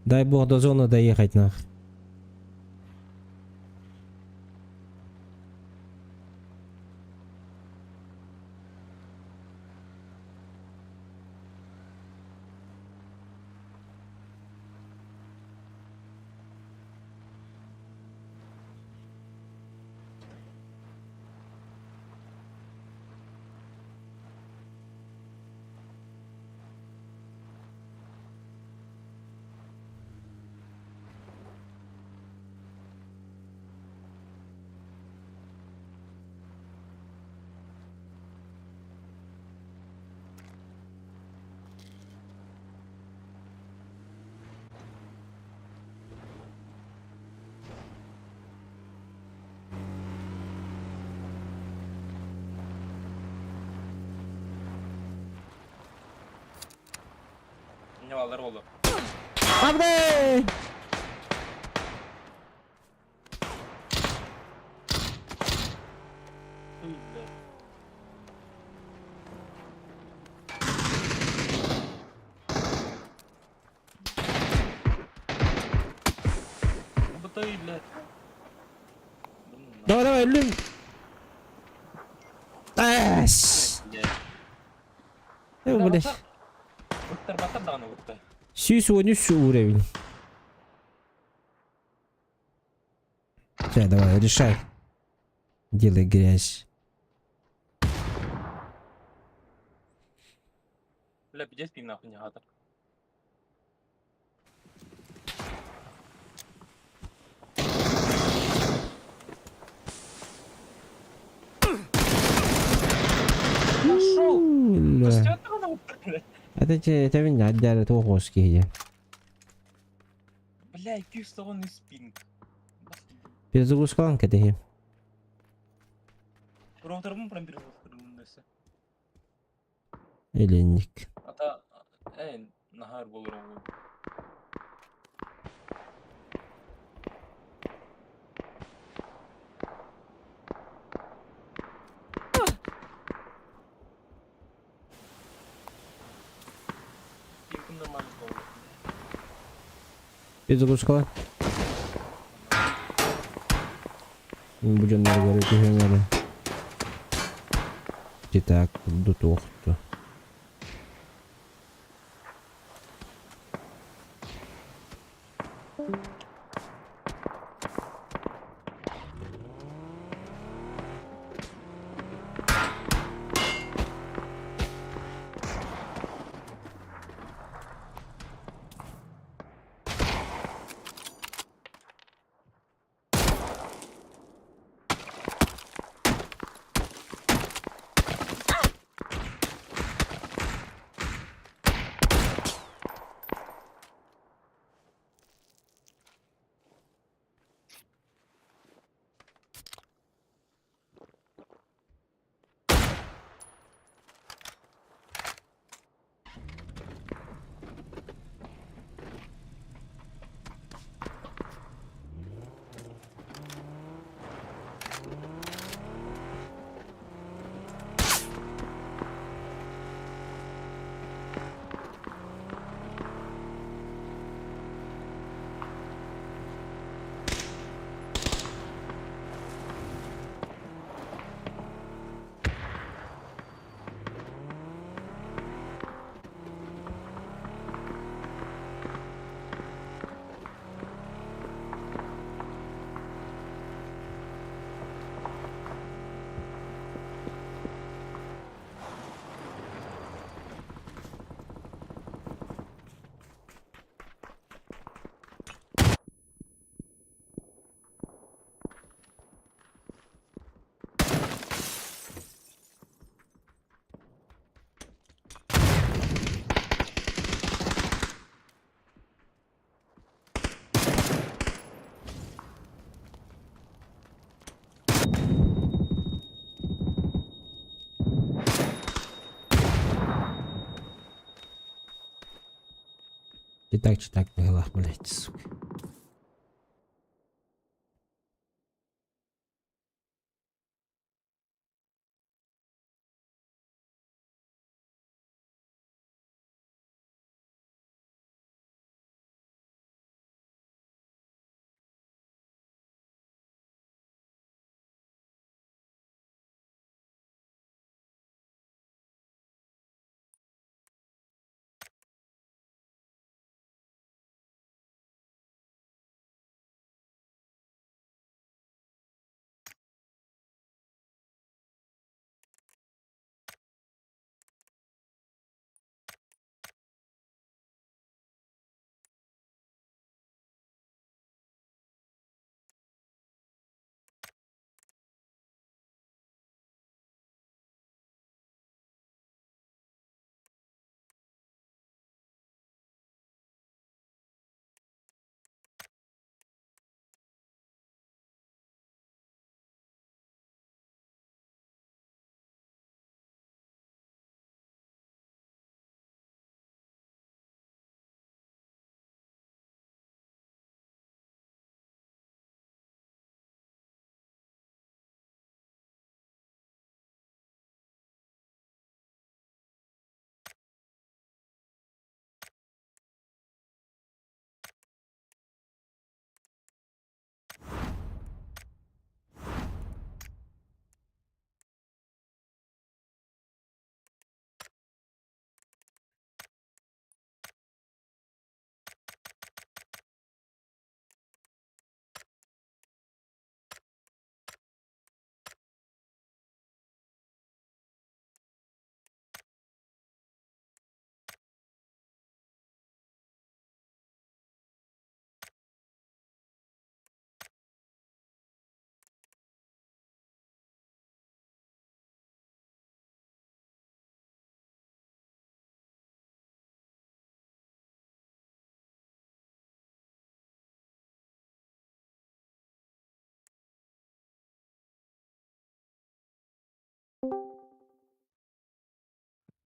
Дай бог до зоны доехать нахуй. Не валер oldu. Абдай! Батареи, блядь. Давай, ölüm. Ась! Ну, блядь. Батар да она вот. 113 уровень. Все, давай, решай. Делай грязь. Бля, пиздец пинг нахуй не гатор. Нашел! Бля. Что это она вот, блядь? Это меня отдали Туховский. Бля, 200 спинг. Перезагрузка кәдеге. Промоторым прям перезагрузкаdım dese. Эленник. Ата нахар болыр ол. Пинкім нормально болыр. Перезагрузка. Bu canları göre düşenleri. Так, до тухту. Читак, блядь, сука.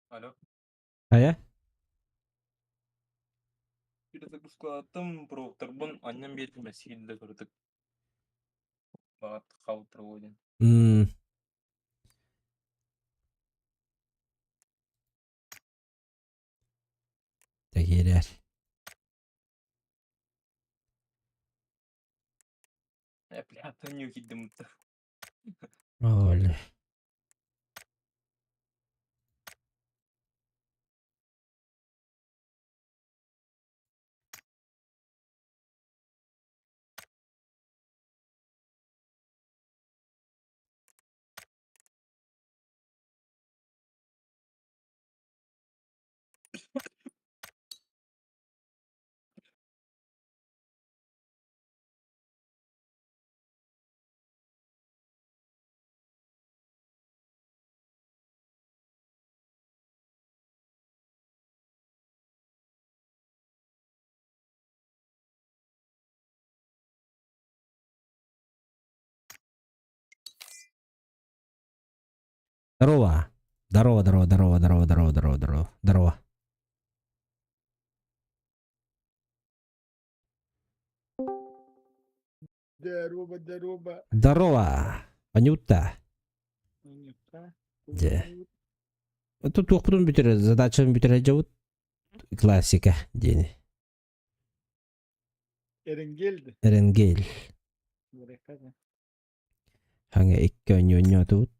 Alo. Aya? Bir de bu skulattım проводтарбын аннан бери мәселе көрдік. Бағат қабыл проводен. Tegeler. Әплятын не кидdim. Öyle. Здорово. Здорово, здорово, здорово, здорово, здорово, здорово, здорово. Здорово. Здорово. Здорово. Анюта. Де. Тут тоқпырын бүтірі, задачаны бүтірі жауыт. Классика дені. Erengeldi. Ereнгел. Бұрекада. Ханга икки ойнyo тут.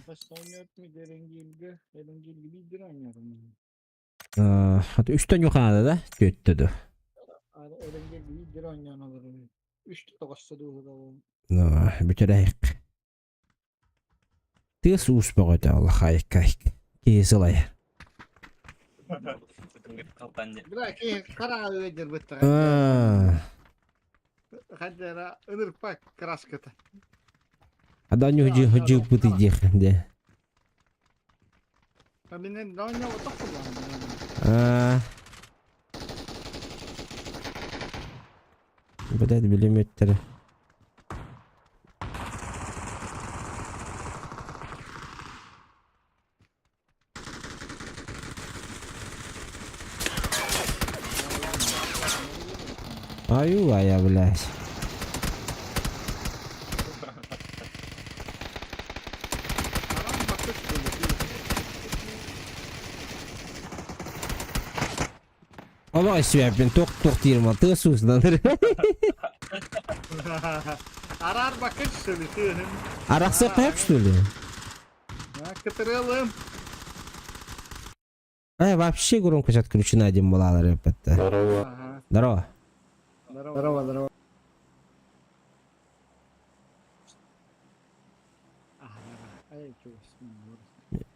Başta oynatmaydı Erengel'de. Erengel gibidir oynarım. Hatta 3'ten yukarıda da göttüdü. Erengel gibidir oynanılır. 3'te başladı o da. Бүтірәйік. Тыс успағыда Allah хайық кайық. Кейсілай. Bırak karar verir bu taraf. Hadi ınırk bak kraskata. Адан hücü бұты дейхінде. Kabinen ne oynuyor o da kullanıyor. Bu da bilim ettiri. Ayu aya bilaş. Allah sebebin tok diyelim altı suslanır. Arar bakış söylüyorum. Araksa hep söylüyor. Kıtıralım. Вообще громко сейчас отключена один была репета. Здорово. Здорово.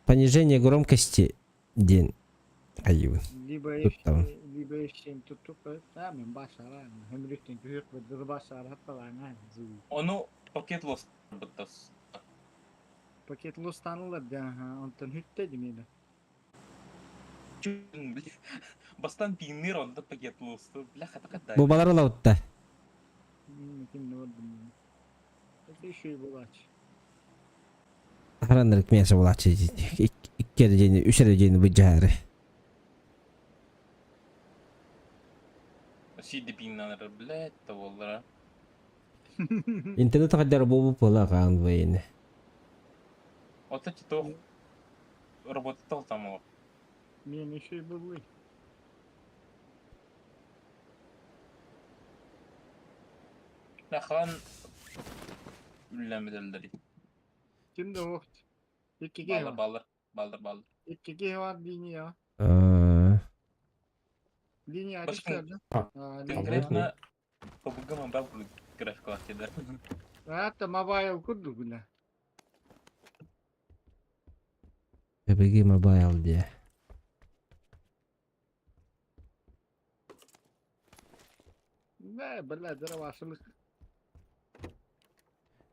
Понижение громкости день. Аю. Либо eşeğin tutup hemen başlar. Hem rütün büyük bir dur başlar hatta lan. Onu paket lost bıttas. Paket lostanılır ya. Ondan hütteydim yine. Бастан пинер онда пакет лосту. Бляха такая. Bu baları lautta. Kim ne oldu? Peki şey bulaç. Haranırık miyasa bulaçı. İki dereceğini, üç dereceğini bu cahari. Сиди пинер, блядь, таволлара. İnternet kadar bu pala kan vayne. Ота тито работал там его. Мен şey buluyor. Lahan üllemedildi. Kim de o? İki G var. Baldır. İki G var linya. Linya Başka- açıklardı. Конкретно PUBG Mobile график классida. Hatta mobile kurdu bile. PUBG Mobile diye. Ne birader vasılık.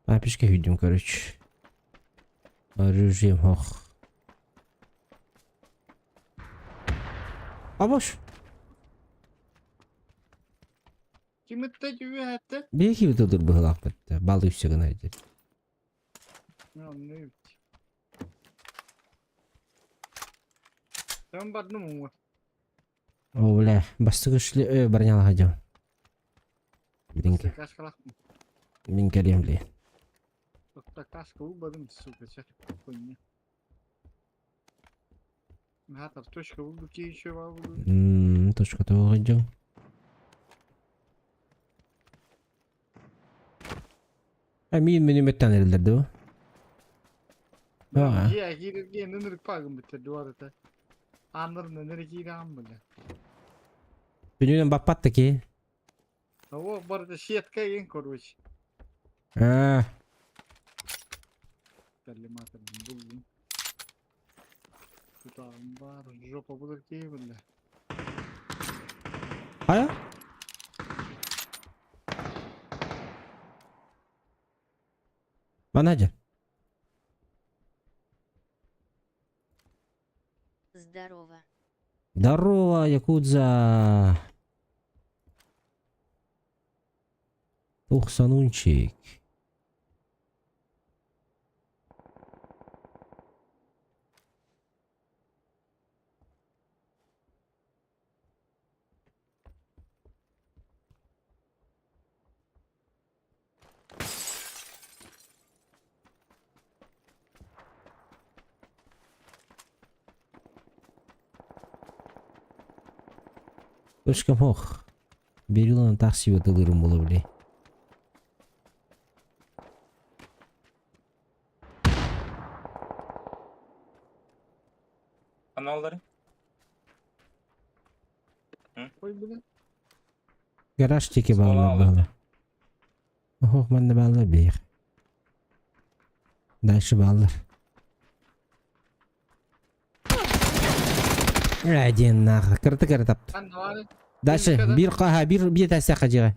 Папишка видим, короче. Режим, ох. А бош. Kimette gibi hatta. Bir gibi tutur bu hılak bitti. Balı üstüne haydi. Ya ne bitti. Sen badın mı var? O bile bastı güçlü barnyalı hacam. Binke. Kaç kalak mı? Binke diyemli. Dokta kaç kavu badın su kaçar. Koyun. Hatta toş kavu bu ki işe var bu. Точка того hacam. Min milimetten erildirdi bu. Ha. Ya gir nınırık pagın bitti duvarda. Anlarım nınırık giren böyle. Benim bapattı ki. O barda şiyet kayın koruş. Ha. Talimatı buldum. Tutarım var. Jopa bulur ki böyle. Haya. Bana hacam. Здорово. Здорово, Якудза. 93. Точка мох. Берилан такси өтөлөрүм боло биле. Kanalları. Koy böyle. Гараж теки Sola bağlar alırdı. bağlar. Oh, ben de bağlar bir. Дальше bağlar. Один нахуй. Кырты тап. Ben de var. Дальше kadar? bir qaha bir tane sakacığa.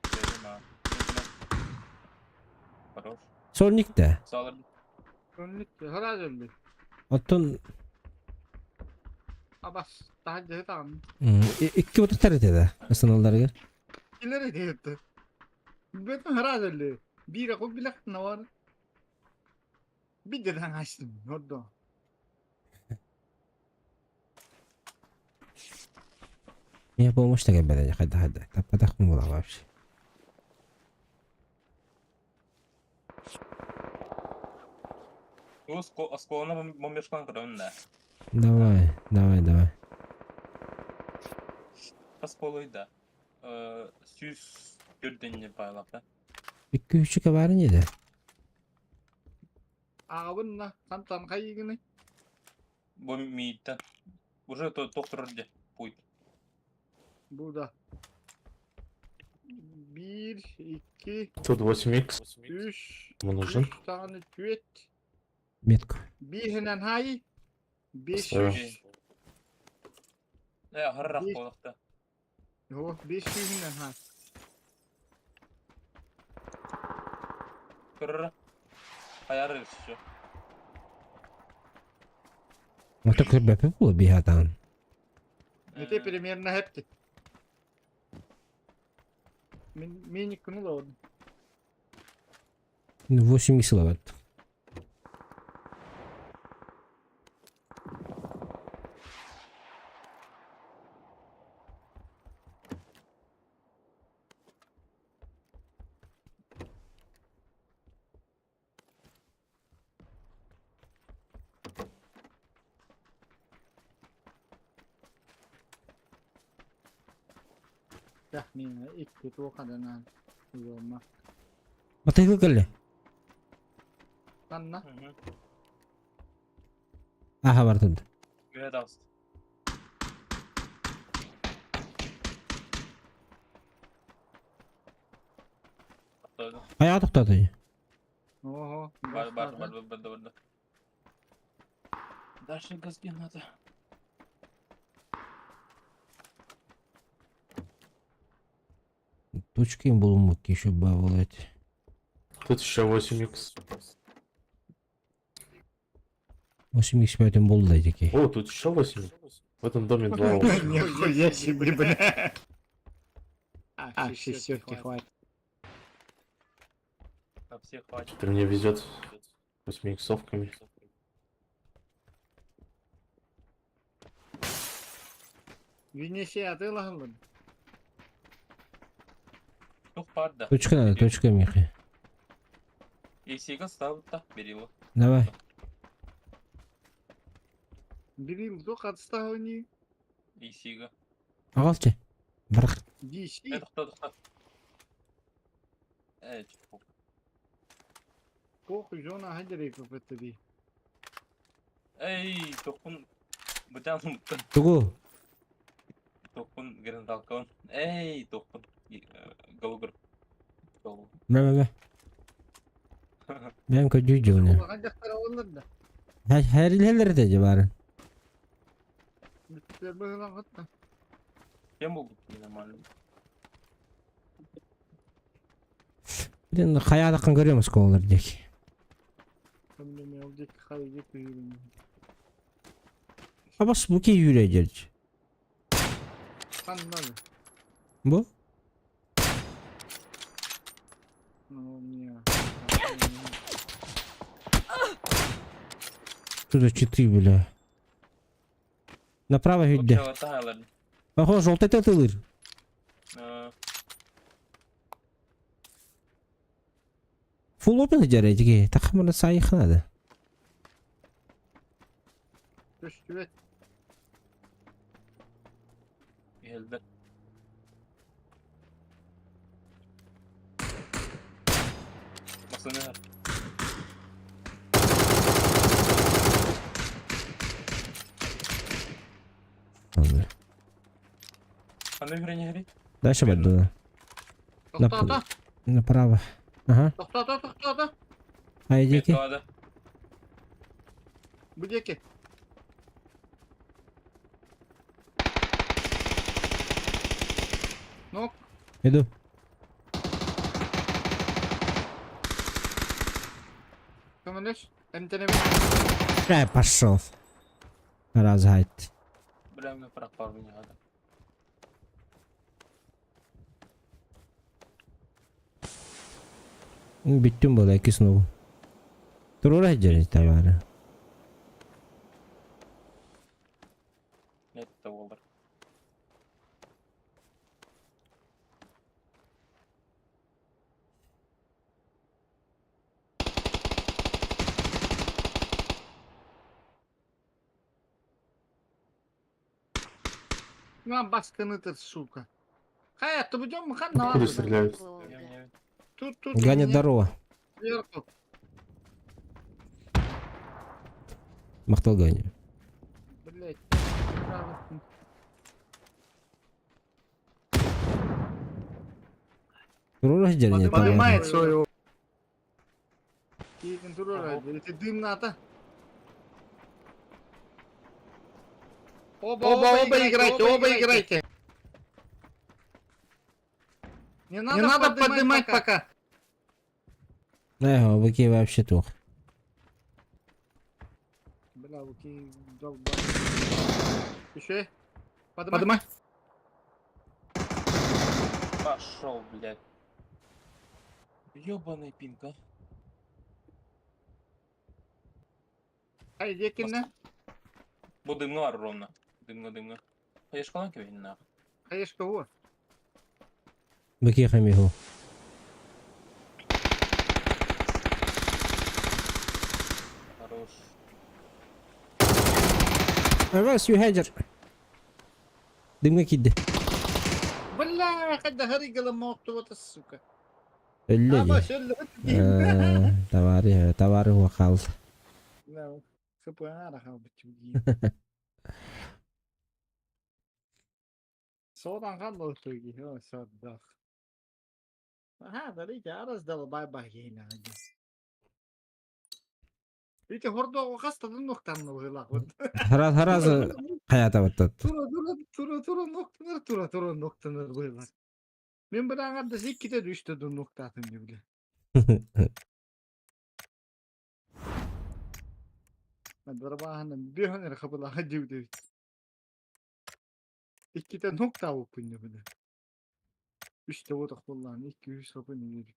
Dedim ha. Хорош. Sonic de. Sağlar. Önlük herhalde öldü. Ottun Abas. Daha cahit tamam. iki otu TRT'de. Sınavları. İleri diyordu. Ben herhalde öldü. Bir akıl bilak ne var? Bir de açtım. Orada. Ya bulmuş da gelmedi. Hadi. Tapadak mı bulalım abi? Его склона бомбежкан кырында. Давай. Сколойда. Сүйс көрденне байлапта. 2-3 kabarın yedi. Ağabın la. Santan kayıgını. Бо миттен. Уже доктор де. Пуйт. Burada. 1, 2, Тут 8х. 3. Ему нужен. 3 tane küvet. Metko. Bir henen hay. 500. Evet. Ya harrak Bir- болакта. Yo 500 henen hay. Кырыр. Ayar erişiyor. Mata kırbepe bu bir hatan. Mete premierine hepti. Minik konu da oldu. 8 киловатт. Tahminen iki tuo kadar Yorma. Mata kırgılle. Kanna. Aha var tadı. Göğe dağıstı. Ayağı topladı. Oho. Barda. Дальше газги надо. Точки им булмак еще бавлать. Тут еще 8х. 8x бөтен болды эки. О, тут еще 8. В этом доме 2 опыта. Нихуя себе, бля. А, шестерки хватит. На всех хватит. Теперь мне везет 8 иксовками. Венесия, а ты лагал? Тух парда. Точка надо, точка, Миха. Есига ставь, так, бери его. Давай. Берил, дух отставни. Есига. Ағалчы. Бірақ. Дищи. Тоқта. Чпок. Похуй, жона хадерей в это ди. Эй, тоқун. Бутан муттан. Тугу. Тоқун герен далкан. Эй, тоқун. Галугр. Галугр. Мә. Мен көжүй жауны. Хадяқтар олар да. Хәрілерлер де жабарын. Бітер бұғылан ғытта. Кем был нормально? Енді қаядақын көреміз қолар дек. Кімдеме олдек қай дек үйірін. Абас бұл кей үйрей жерді. Қаннады. Бұл? Ну, не. Тут 4, бля. Направо гүйді. Тайлер. Ого, жолтай тәтілір. Фул опен жарайды ге. Тақымына сайы қынады. Көш түбет. Geldi. Masa ne var? Ладно. А на игре не горит? Дальше бәді. Тоқта. Направо. Ага. Тоқта. Айди ке. Метада. Будеке. Ну, Иду. командеш. МТН. Пошел. Раз хайт. Бля, мне пропал меня надо. Биттім бұл әкі сынуы. Тұрура жерін табары. Нет, это Волдер. На басканытыр, сука. Хаятты будем мы хан Откуда на стреляют? Лоуга. Тут. Ганят дорога. Сверху. Мақтал ганя. Блять. Право. Тұрура жерін табары. Поднимает свою. Кейтін турора. Это дым надо. Оба играйте. Не надо поднимать пока. Эго, выки вообще тух. Бля, окей, долбай. Еще? Поднимай. Пошел, блядь. Ёбаный пинка. Ай, декинна. Bu dımlı var Rom'la. Dımlı. Hayır kalan ki benim ne? Хаешка, во. Выки хамиху. Хорош. Авас юхаджар. Дымға кидді. Бля, когда горигала мокту, сука. Өлі Ама же. шөлі. Тавары уақал. Бля, хпа рахал бітуги. Содан қандай өтуги, о, соддақ. Ага, дарите, араздалы бай-бай кейна. Видите, хордоғы қастадың ноқтанны ұғылақ. Харазы қаята баттат. Тура ноқтаныр бұйлар. Мен бір аңарды зеккеде düştüдü ноқтатын gibi. Darbahanın bir hanere kapıla hacıvdı. İki tane nokta bu pinne bile. İşte o da kullan. 200 kapı ne yedik.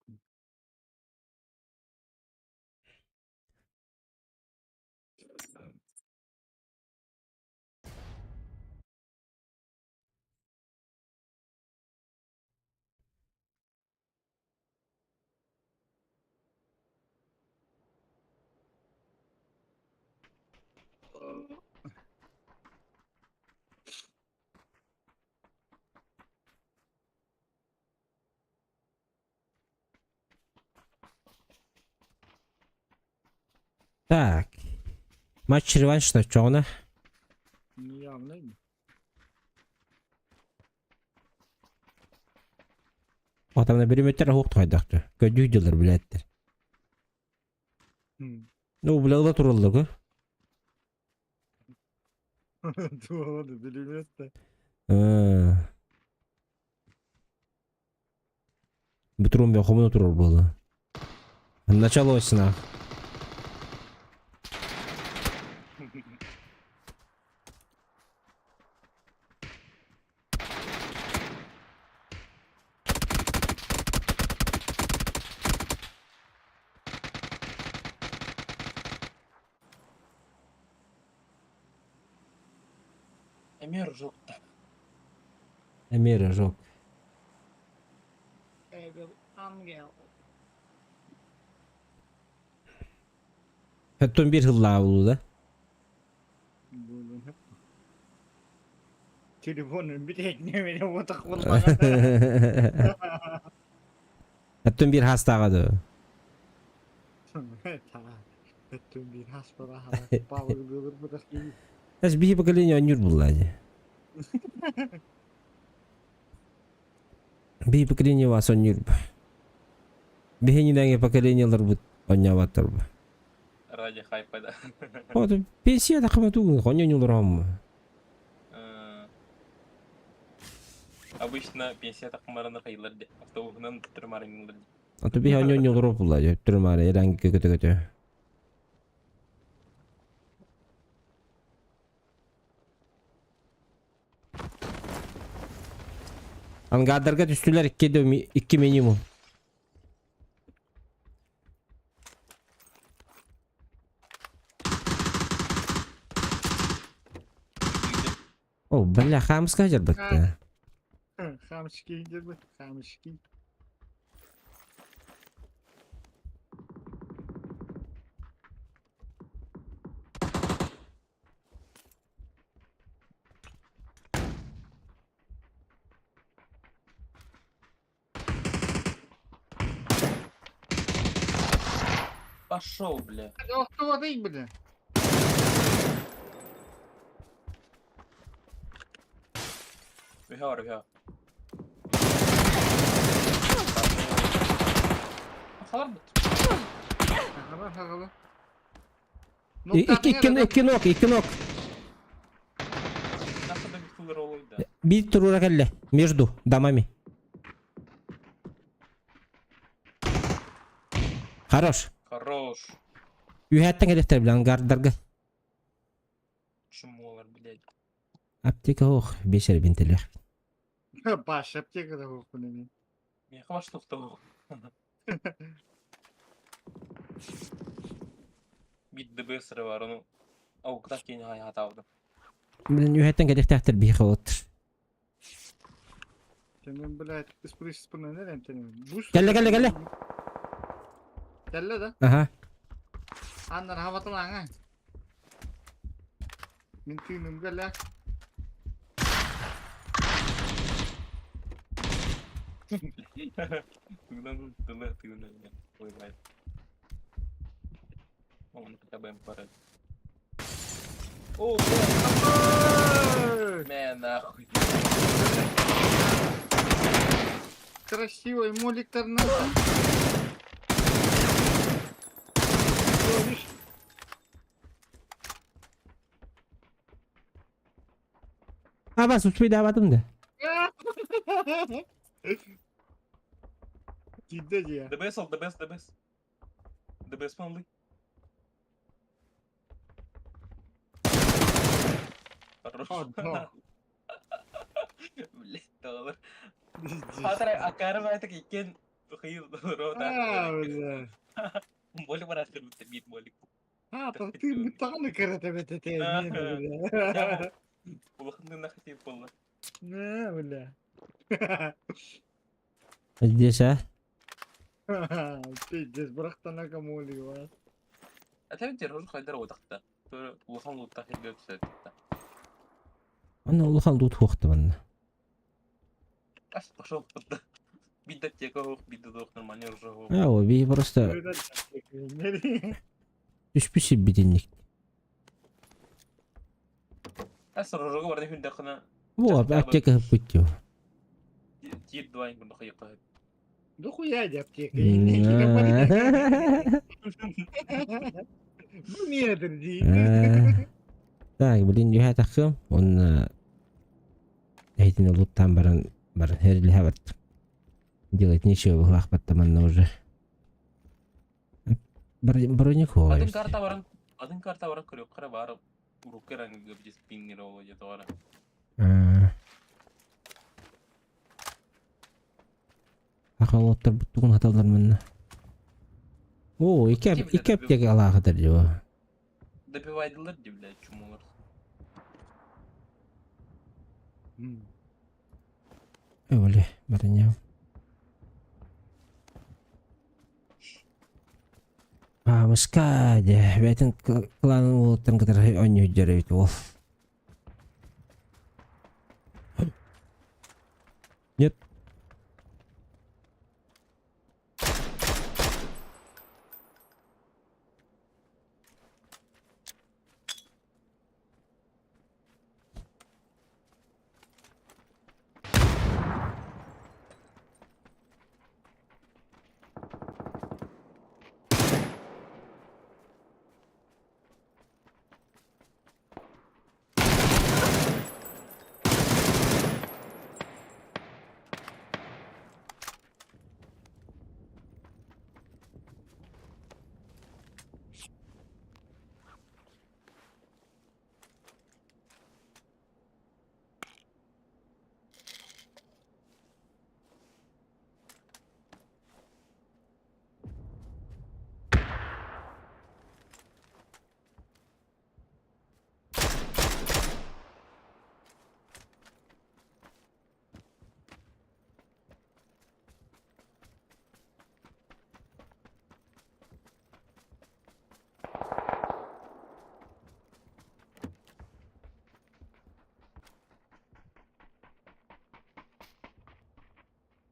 Так. Матч реваншта çoğuna. Niye anlayayım? Adamda bir metre hok taydaktı. Gödüydüler biletler. Ne o bile turuldu ku. Doğru bilmiyoruz da. Bütün bir komunu turur bu. Началось на. Эмир жоқ та. Emir yok. Hatta bir hılla oldu da. Böyle hep. Telefonun bir tekne beni o takılmadan. Hatta bir hasta kadı. Tamam. Tüm bir hasbara hala. Bağlı bulur bu da iyi. Нас bir поколение онюр буллади. Bir поколение вас онюр. Бихени данге поколениялар бут оняватыр бу. Ради хайпа да. Вот пенсия да кымату онюр ам. Обычно пенсия такмарына кайылар де. Автобусынан тутырмарыңлар. Аты би онюр буллади. Турмары эранги көтө. Angardarga düştüler 2 minimum. O bella خامس كاجر بك. Hamşki girdi. Hamşki. Пошел, бля. Кто değil bile. Виха. Хабар бут. Hakalı. İki nok. Nasıl da bir kılır oluydu. Bir tur kelle между домами. Хорош. Хорош. Üyetten hedefler bilen gardarga. Чему олар, блядь. Аптека ох, 5000 TL. Baş yapacak kadar okunuyor. Я хваш тоқтау. Бит ДБСР бар, оны ауқытақ кейін hayata aldım. Bilen üyetten hedefler bir xawatır. Senin блядь, испрысь спина nereden tanıyorum? Gelle. Gelle da. Aha. Anlar hava talan ha. Mintinum gelle. Тыгдан. Ой, блядь. Он хотя бы МПР. О, блядь. Мя, нахуй. Красивый моликтор нахуй. Ama suçluyu davadım da. Ciddi ya. ДБС ал, ДБС. ДБС мамлы. Хорош. Одно. Блять, доллар. Пиздец. Хатра акарбайтак икен хыйыл рота. Бля. Болик барас кырмытта бит болик. Там ты мутаны каратабете тени, бля. Улахны нахтип болла. Бля. Здесь, а? Пиздец, брахтана камоли, ва. Атабит террор хайдар отакта. Улахан лутта хилге түсөтта. Ана улахан тут хоқты бана. Ас пошел подда. Бидда тека хук, бидда дох нормально уже хук. О, би просто düşmüş bilinlik. Ас рожога барда хүндэ хана. Bu abi akteka hep bitiyor. Тир дуайн гүн хаяка. Да хуя аптека. Ну метр ди. Так, блин, я takım. Он эйтин луттан баран херли хават. Делать нечего, лахпаттаманна уже. Броник Адын хой. карта баран көрөк кара барып уруккеран гыбжис пингиро я товара. Акалоттар буттугун хаталар менне. О, iki apteka alakadar jo. Добивайдылар ди блядь, чумулар. Öyle, baranya. Muskada, betin klan ultan kadar onyo jare itu. Нет.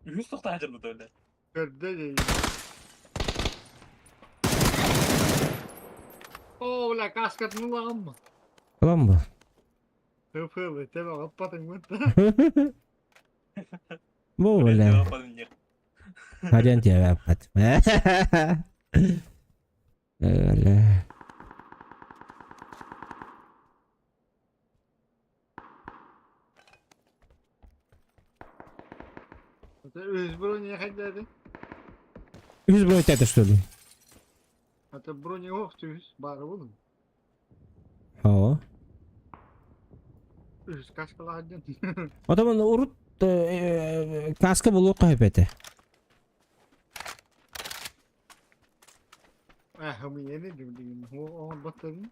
Yüz tokta hacırdı da öyle. Perdele. Oh, la casca no lama. Tamam mı? Fıfı, te va kapatın mutlu. Böyle. Hadi ya kapat. Öyle. Öz броня ходили. Yüz boyut это что ли? Это броня охтуюз, бары bunun. О. Öz kaskalardan. Adamın urut kaska buluyor kahpete. Hım yeni diyeyim. O batırın.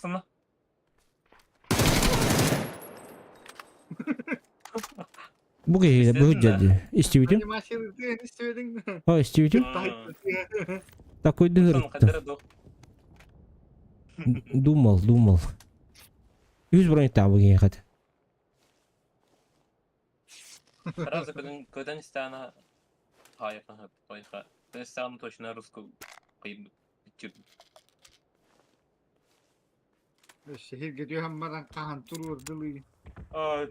Sana. Bu gece bu İstedin de. gece. İstiyorum. Animasyonu istedin. Ha istiyorum. Hmm. Такой Son дырт. kadar da Думал. 100 бронь табу ген хат. сразу когда не стану хайха. То есть стану точно русскую кıyım. Şehir gidiyor hem kahan turur dili. Ай.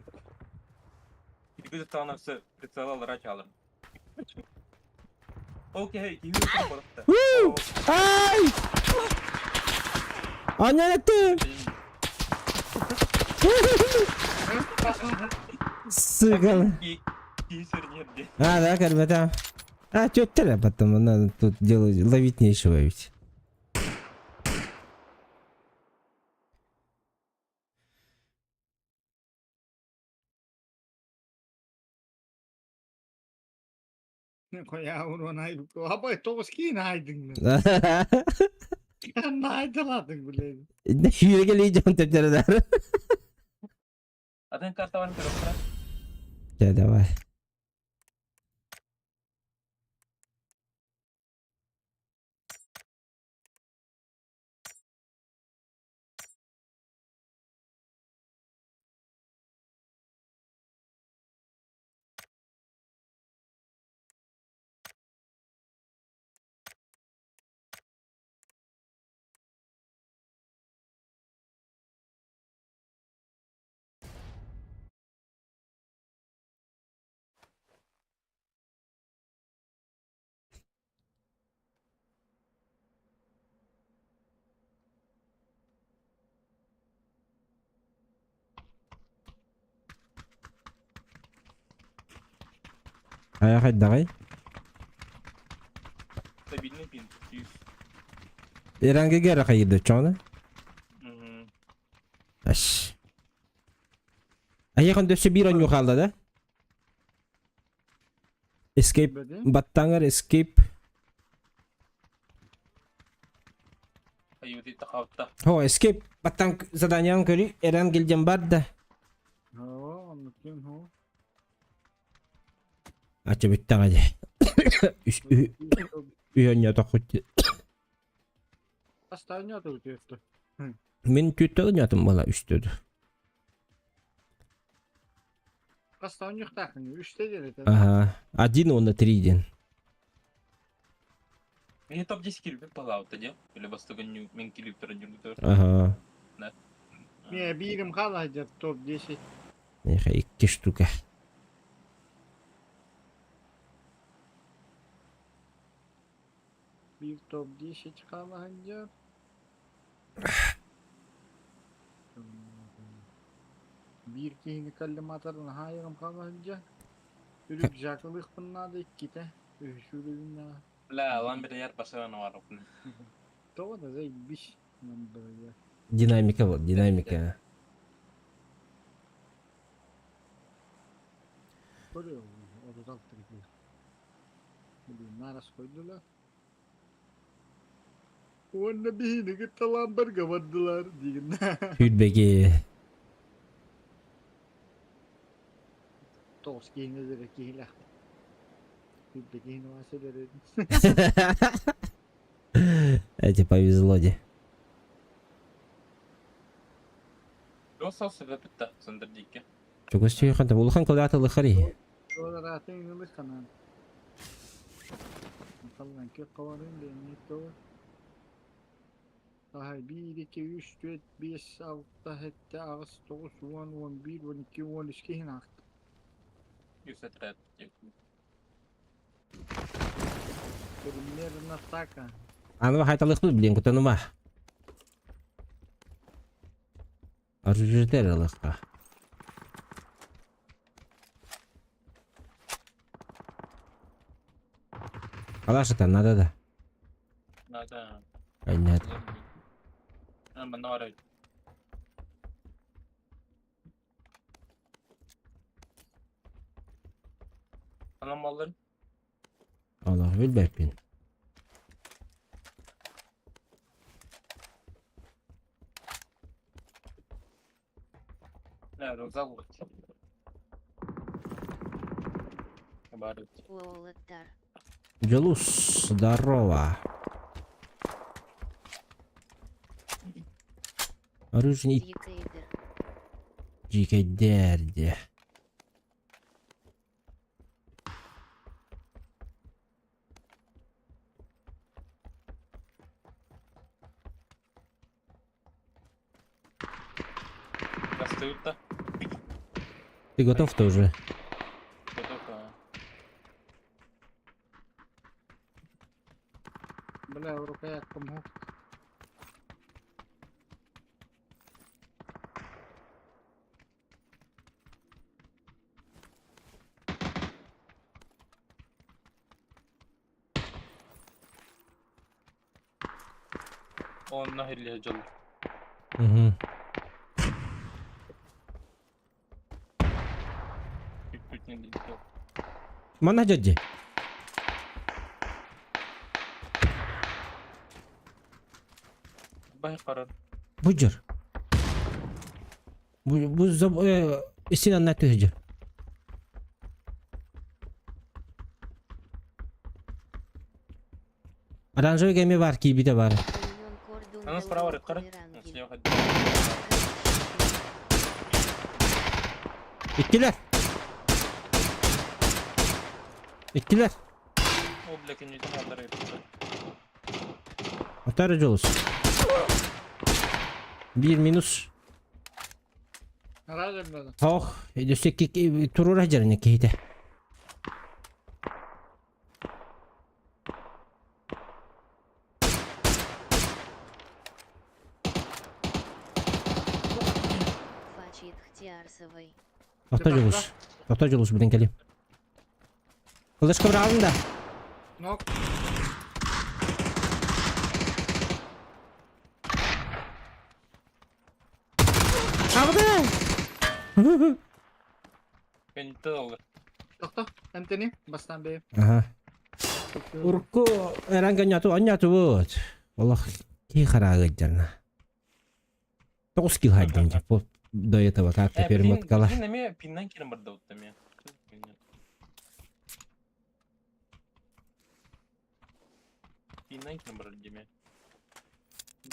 Bir tane все прицел алрач alırım. Окей, kimi yapalım? Ай! Анятым! Сука. Кисер нет где. А, да, ребята. А, тетя, потом надо тут делать, ловить нечего ведь. Koya onu nay. Abi toski naydın. Naydıladın bile. Ne yürü geleceğim tepkiler. Один карта ван просто. Ya давай. Aya haydi. Стабильный пин. 100. Eren'e geri kaydı çoğunu. Мгм. Aş. Ayakın döşü bir an yok aldı da. Escape. Battanger escape. Аюты тахавта. Ho escape. Battang zadanyan körü. Eren geleceğim barda. Ha, anlatıyorum ha. Açı bitti hadi. Üyön takut. Остальное тут это. Men tüttü yatım bala üsttüdü. Остальное так, 3'te gelir. Ага. Один он на 3'den. Мне топ-10 килл выпало, дел? Или вас только мен килл перейдет? Ага. Niye birim kalacak top 10. Neyse 2 штука. Bir top 10 kalacak. Bir kihini kallim atarın hayırım kalacak. Ürük jakılık bunlar da 2 de. Üşürüğün ya. لا والله بدي Barcelona var okunu. Doğru da zey bir şey. Lan böyle. Dinamika var dinamika. Böyle oldu. Orada da trik. Bugün naras koydular. Onda bir git lan bergavadılar diyin. Hüdbeki. Toski ne derek ilah. Bir ne varsa derim. Эти повезло де. Остался в это центр дики. Çok istiyor kanka. Ulkan kılata lıkhari. Orada rahatın yıllık kanan. Bakalım ki kavarın da ne to. Daha 1, 2, 3, 4, 5, 6, 7, 8, 9, 10, 11, 12, 13 hina. 103. Примерно атака. Аны haytalık mı bilin kutanı mı? Arıcıdır alıkta. Kalaşıtan nada da. Надо. Aynen. Ben bana var. Anam malları. Allah bilmem bin. Ne rozal. Барыт. Уолаттар. Джелус, здорово. Оружие Дикейдер. Дикайдерди. Достают-то. Ты готов тоже? Готов, а. Бля, рукоять помог. Он нахер ли жол. Угу. Чуть-чуть не летел. Mana jadi? Бай карар. Bujur. Bu istinan nanti saja. Оранжевый гейме бар, киби де бар. Union Cordon Она справа ред карар. Толерангель. Слева ходит. İttiler. İttiler. О, бля, конечно, надо рейд. Atarıcı olsun. Bir minus. Herhalde böyle. Oh, destek turur hajarını kihide. Фачит Хтиарсовой. Atarıcı olsun. Atarıcı olsun buradan geleyim. Kılıç kıvrağın da. Nok. Havada. Конечно, алır. Doktor. Anteni. Bastan bey. Aha. Urku eranga nyatu buat. Allah ki харагыджарна. 9 kill хайдым же. До этого как-то перемоткала. Блин, неме пиннан керем бар да вот там я. Пиннан керем бар деме.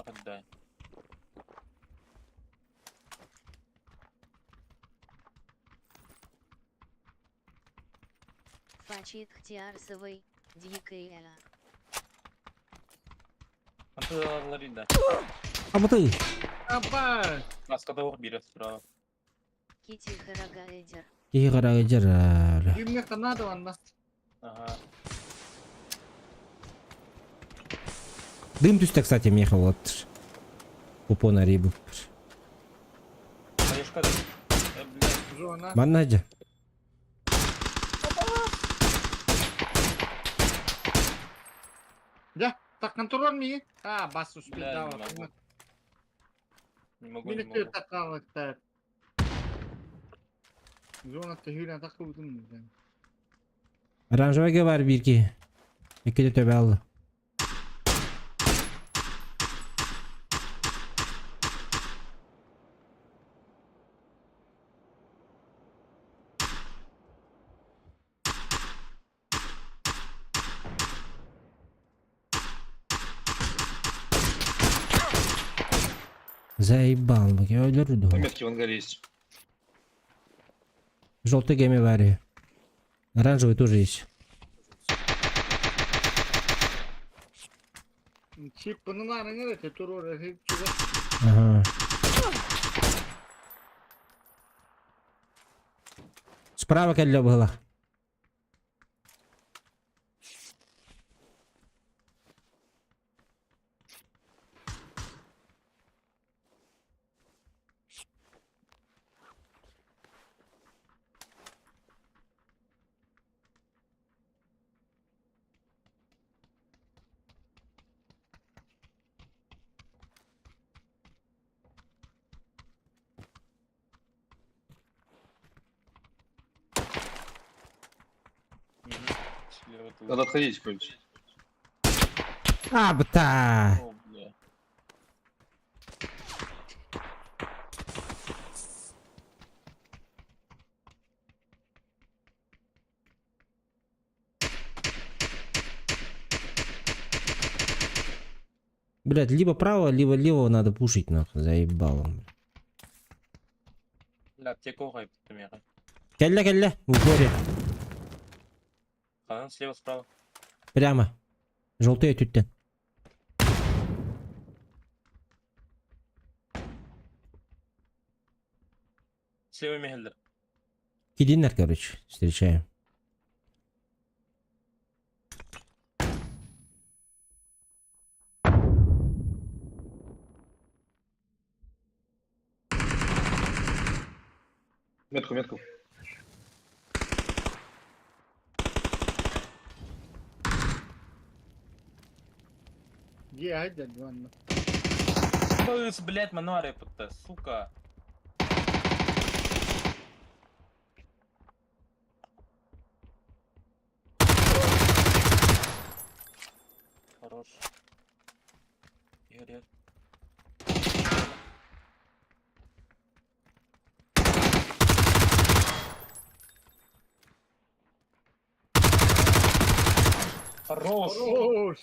Бакда. Фачит Хтиарсовой. Дикейла. Антылары да. Apa tuh? Apa? Аскада ох бирет справа. Кити Харагайдер. Ki харагыджар. Gimne Kanada var nasıl? Ага. Дым түсті, кстати, меха вот. Купона рибу. Орешка да. Блядь. Zona. Манна же. Ya. Takkan turun mi? Ah, bas uspil Бля, dawa. не могу. Не могу, Beni не tüy могу. takarlıkta. Zona tehüyle takıldım mı ben? Оранжевый var bir ki. İki de töbe aldı. Заебал, бak ya öldürürdü onu. Метки в ангаре есть. Желтый гейме вари. Оранжевый тоже есть. Çip bunun var ne de turur hep çuva. Ага. Справа кәллә была. Слева тут. Надо отходить кончить. Абта. О, бля. Блядь, либо право, либо лево надо пушить, нахуй, заебало. Бля, аптеку кайыптым я. Келля, келля, в упоре. Канан слева справа. Прямо. Желтые тюттен. Слева мехелдер. Кидинер, короче, встречаем. Метку, метку. Где айда диванна? Быс, блядь, мануаре пытта, сука. Хорош. Игорь. Хорош. Хорош!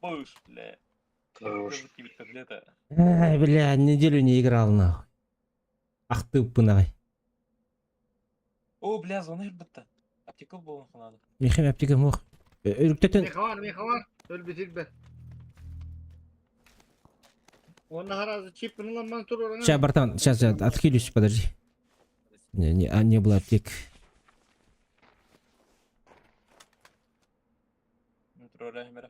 Быс, бля. Хорош. Котлета. Ай, бля, неделю не играл, нахуй. Ах ты, пынавай. О, бля, звонок бытта. Аптека был надо. Мехем аптека мох. Үріктетін. Мехвар! Öl bitir be. Onda harazı çipini lan ben tur orana. Сейчас, братан, сейчас я отхилюсь, подожди. Не было аптек. Тролля мера.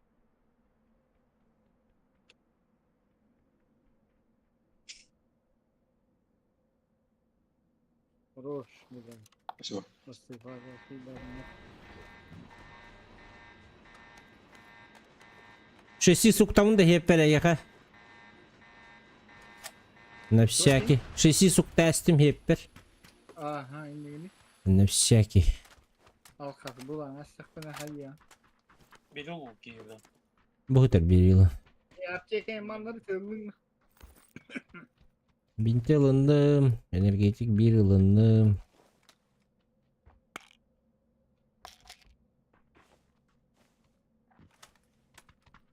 Хорош, бля. Спасибо. Istiğfar olsun. Шести суктамын да хеп береге. На всякий. Шести сукта астым хеп бер. Aha indi. На всякий. Alkak bulan asık bana hayya. Бери луки, да. Бұғытыр берейлі. Yapacak emanları kırılın. Бинте ылындым. Энергетик бир ылындым.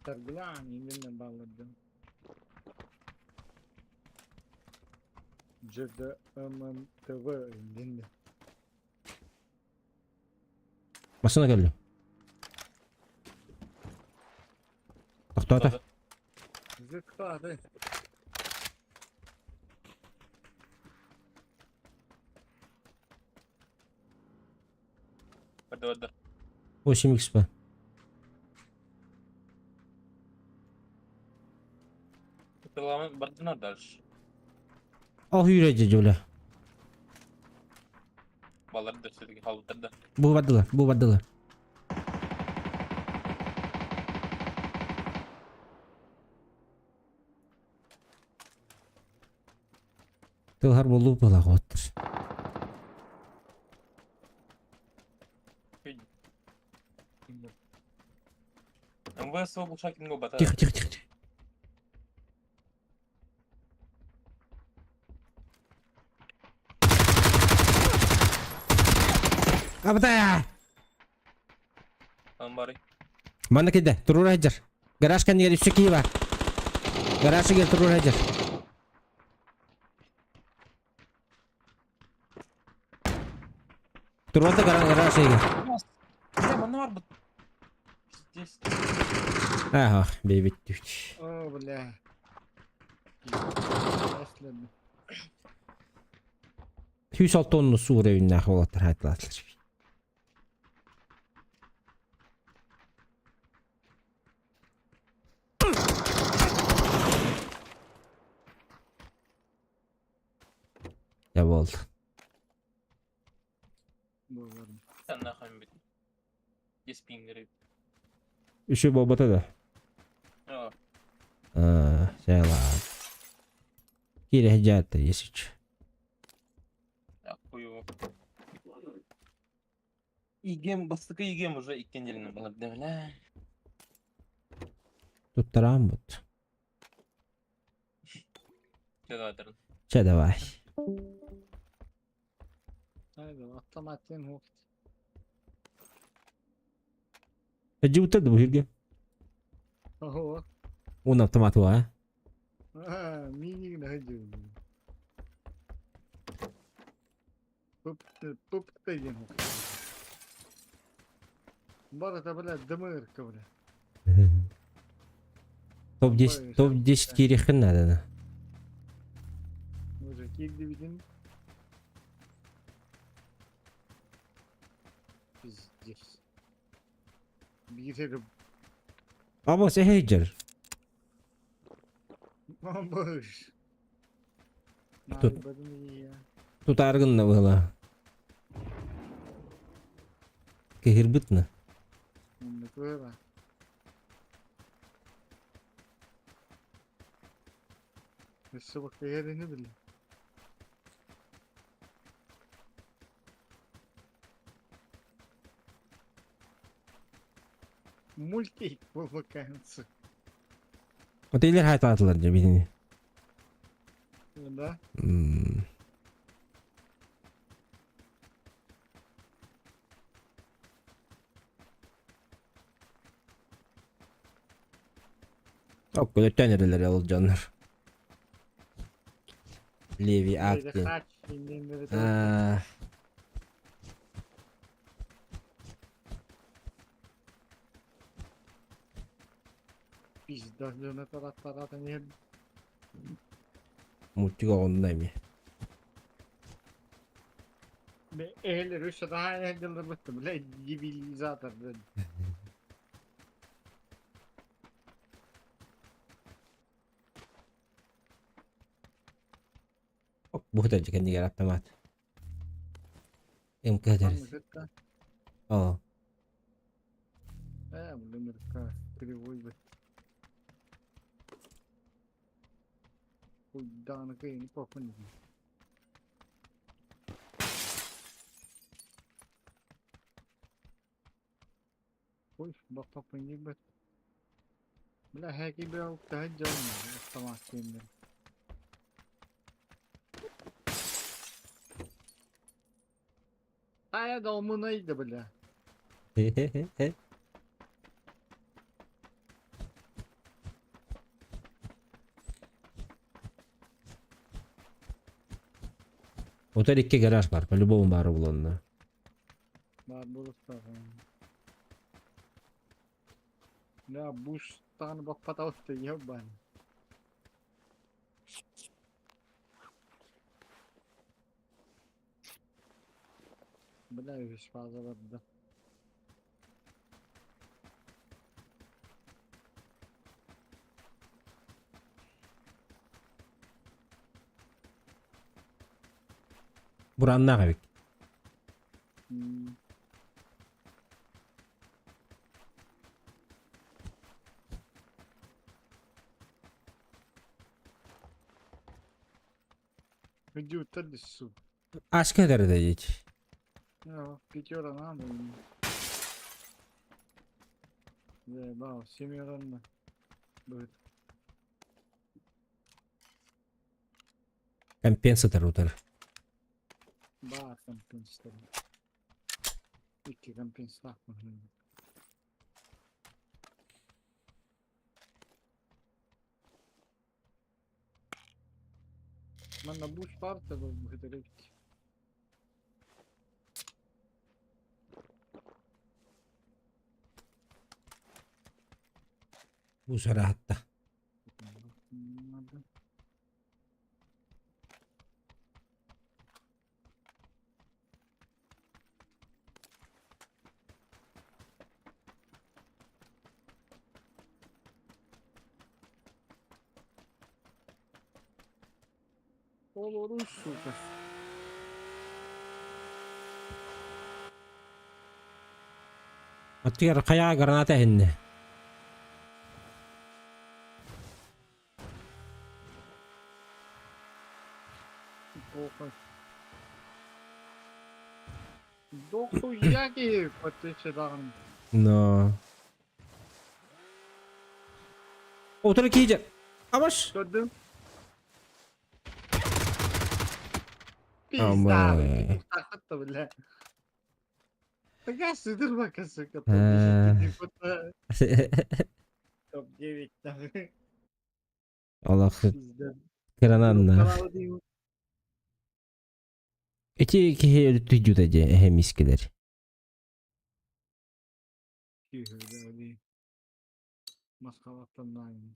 Sargılan indinden bağladım. Cırda aman tava indinden. Масына келді. Тоқтата. Zıkkıladı. Вода. 8х па. Пиламен бардына дальше. Ах үйрәді жөйлі. Балар да все-таки халыптарда. Бұл бадылар. Тылғар болу бұла қоттыр. МВС глушакинго бата. Тихо. Абдай! Амбари. Мана кеде, тұрур әжір. Гараж кәнігер үсі кейі бар. Гаражы кел тұрур әжір. Тұрвады гараж егер. Бля, мануар быт. Здесь. Ага, бейбет дүйт. Oh bля. Başladı. 206 тонны су ревінна қолаттыр айтылатылыр. Ya oldu. Boğarım. Sen ne yapayım bit. Yes pingleri. Үші болбата да. Сәлам. Кире жатты, есіч. Я хую. Игем, бастыкы игем уже иккен жеріне балар демеле. Туттарам бұд. Че давай. Че давай. Haydi автоматтен оқыт. Әджі бұттады бұл жерге. Ого. Un автомат var. Ha, mini ne hacı. Pıp da yiyeyim. Barata bile dımır kıvırı. Top 10 top 10 kirixin надо. Уже girdi bizim. Pizdir. Biririm. Abo sehecer. Bomboş. Tut. Naibadın iyi ya. Tutargın da была. Кыгырбытны. Onu böyle. Nasıl bak yerini bile. Мультик вымыкается. Вот илер haytatılar diye birini. Да? Çok böyle tönerileri alacaksınlar. Levi Böyle Akti. haç indirimleri de Ah, pizda döne taraftarı da niye mutluluk ondayım ya. be ehli rüştü daha ehli bitti bile gibi zaten böyle. Bu kadar kan diğer автомат. Em kadar. Amerika. Oh. Bu Amerika. Kривой бы. Ой, да, на кайını попану. Ой, bak попану бы. Бля, хэки бля, daha canım. Tamam şimdi. Aya da omunaydı bля. Otel 2 garaj var. По-любому бар булонна. Var burası. Ya bu tane bak patates de yok ben. Bля, hiç fazla vardı. Buranın ağabey. Hmm. Vücutta düşsün. Aşk eder de geç. Ya gidiyor ana benim. Ve bak semiyorum da. Böyle. Компенсатор утар. Bak kompensler. İki kompensler. Bana bu şartı bu kadar. Bu sarahatta. Olur süper. Atıyor kaya granata henne. Охай. Доху яки потечедан. No. Otur iki iyice. Avaş. Gördüm. Ama. Pizda. Takıttı bile. Taka sıdır bakası Ha. Top 9 tabii. Allah'ı Bizde kırananla. Karalı değil. İki ödütü cüdece hem iskiler. Öyle. Maskavattan da aynı.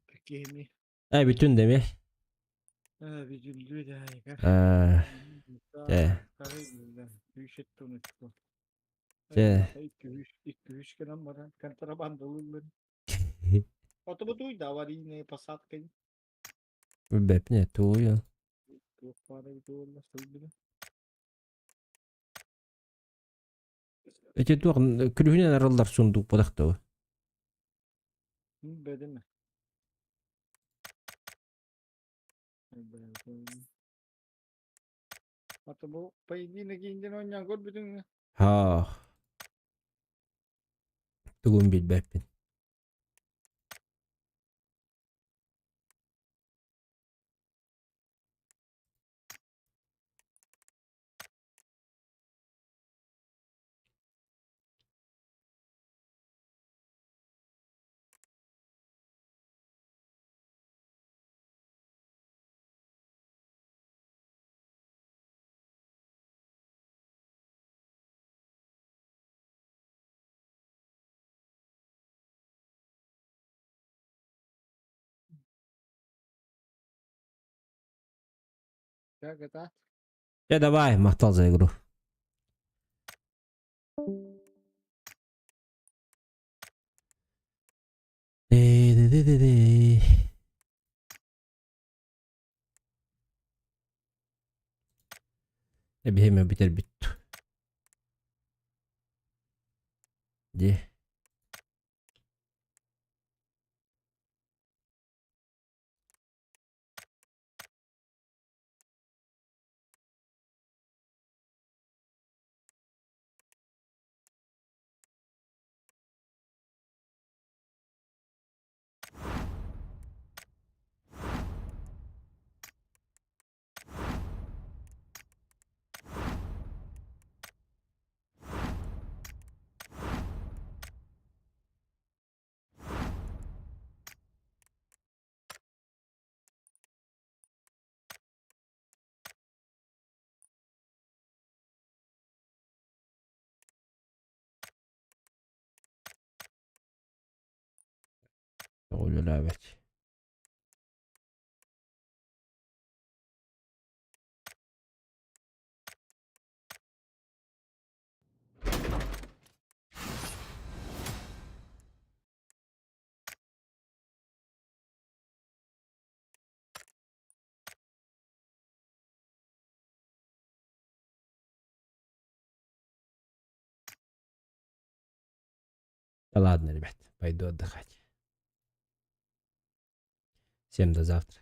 Peki Bütün demi. bir güldü de yıkar. De. Karaydı. Büyük etti onu çıktı. De. İlk üç kere var. Kontrabandalılar. Otomobil da var yine Passat kayın. Bep ne tuğuyor. Çok para gidiyor. Nasıl bile. İki tuğun külühüne arallar sunduk badakta o. Bedene. Hatta bu payı giyince oynayan gol bütün Ha. Tuğun bil bepin. ya kata. Ya давай, махтал за игру. Ди-ди-ди-ди-ди. Bir hemen biter bitti. Di. Oluyor evet. Да ладно, ребят, пойду отдыхать. Всем до завтра.